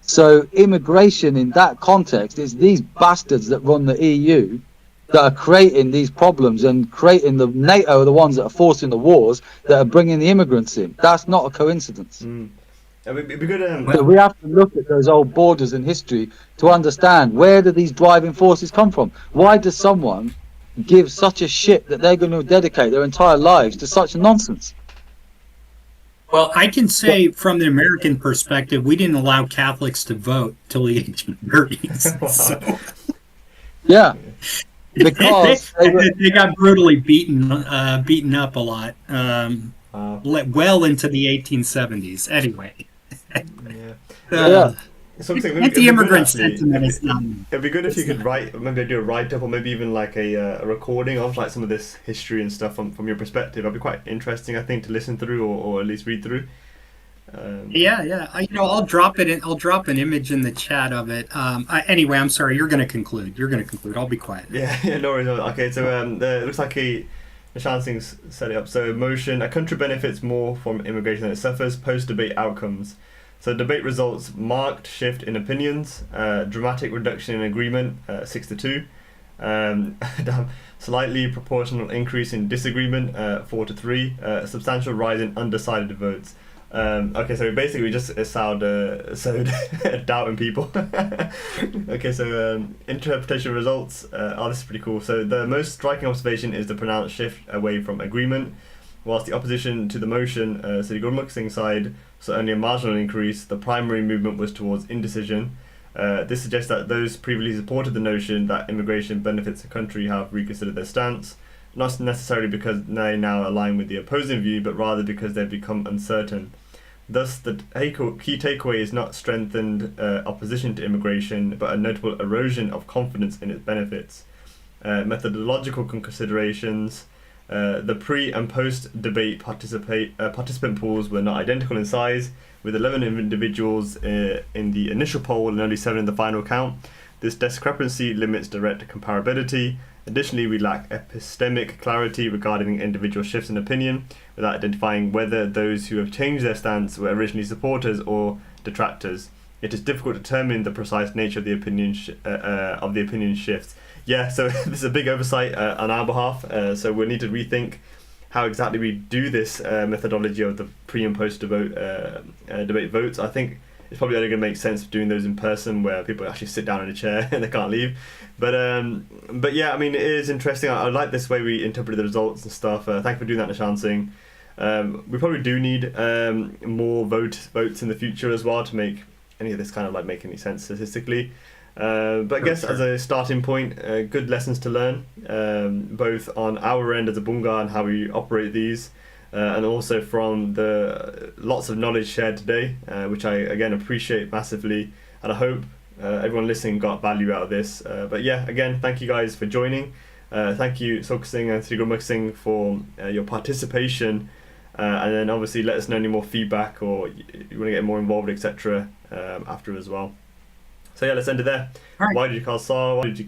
So immigration in that context is these bastards that run the EU that are creating these problems, and creating the NATO are the ones that are forcing the wars that are bringing the immigrants in. That's not a coincidence. It'd be good. So we have to look at those old borders in history to understand, where do these driving forces come from? Why does someone give such a shit that they're going to dedicate their entire lives to such nonsense? Well, I can say from the American perspective, we didn't allow Catholics to vote till the 1830s. So. Yeah, because they got brutally beaten up a lot, well into the 1870s. Anyway. Something anti-immigrant sentiment is not. It'd be good if you could maybe do a write-up, or maybe even like a recording of like some of this history and stuff from your perspective. That'd be quite interesting, I think, to listen through, or at least read through. I'll drop it. I'll drop an image in the chat of it. Anyway, I'm sorry. You're going to conclude. I'll be quiet. Yeah, no worries. Okay, so it looks like Nishan Singh's set it up. So motion: a country benefits more from immigration than it suffers. Post-debate outcomes. So debate results: marked shift in opinions, dramatic reduction in agreement, 6-2, slightly proportional increase in disagreement, 4-3, substantial rise in undecided votes. Okay, so basically we just sowed doubt in people. Okay, so interpretation results. This is pretty cool. So the most striking observation is the pronounced shift away from agreement, whilst the opposition to the motion, so the Gurmukh Singh side, saw only a marginal increase. The primary movement was towards indecision. This suggests that those previously supported the notion that immigration benefits the country have reconsidered their stance, not necessarily because they now align with the opposing view, but rather because they've become uncertain. Thus, the key takeaway is not strengthened opposition to immigration, but a notable erosion of confidence in its benefits. Methodological considerations. The pre- and post-debate participant pools were not identical in size, with 11 individuals in the initial poll and only 7 in the final count. This discrepancy limits direct comparability. Additionally, we lack epistemic clarity regarding individual shifts in opinion, without identifying whether those who have changed their stance were originally supporters or detractors. It is difficult to determine the precise nature of the opinion shifts. Yeah, so this is a big oversight on our behalf. So we'll need to rethink how exactly we do this methodology of the pre and post debate votes. I think it's probably only going to make sense doing those in person, where people actually sit down in a chair and they can't leave. But yeah, I mean, it is interesting. I like this way we interpreted the results and stuff. Thank you for doing that, Nishan Singh. We probably do need more votes in the future as well to make any of this kind of like make any sense statistically. But I guess as a starting point, good lessons to learn, both on our end as a Bunga and how we operate these, and also from the lots of knowledge shared today, which I again appreciate massively, and I hope everyone listening got value out of this. But yeah, again, thank you guys for joining. Thank you, Sok Singh and Sri Gurmukh Singh, for your participation And then obviously let us know any more feedback or you want to get more involved, etc. After as well. So yeah, let's end it there. All right. Why did you call Saw? Why did you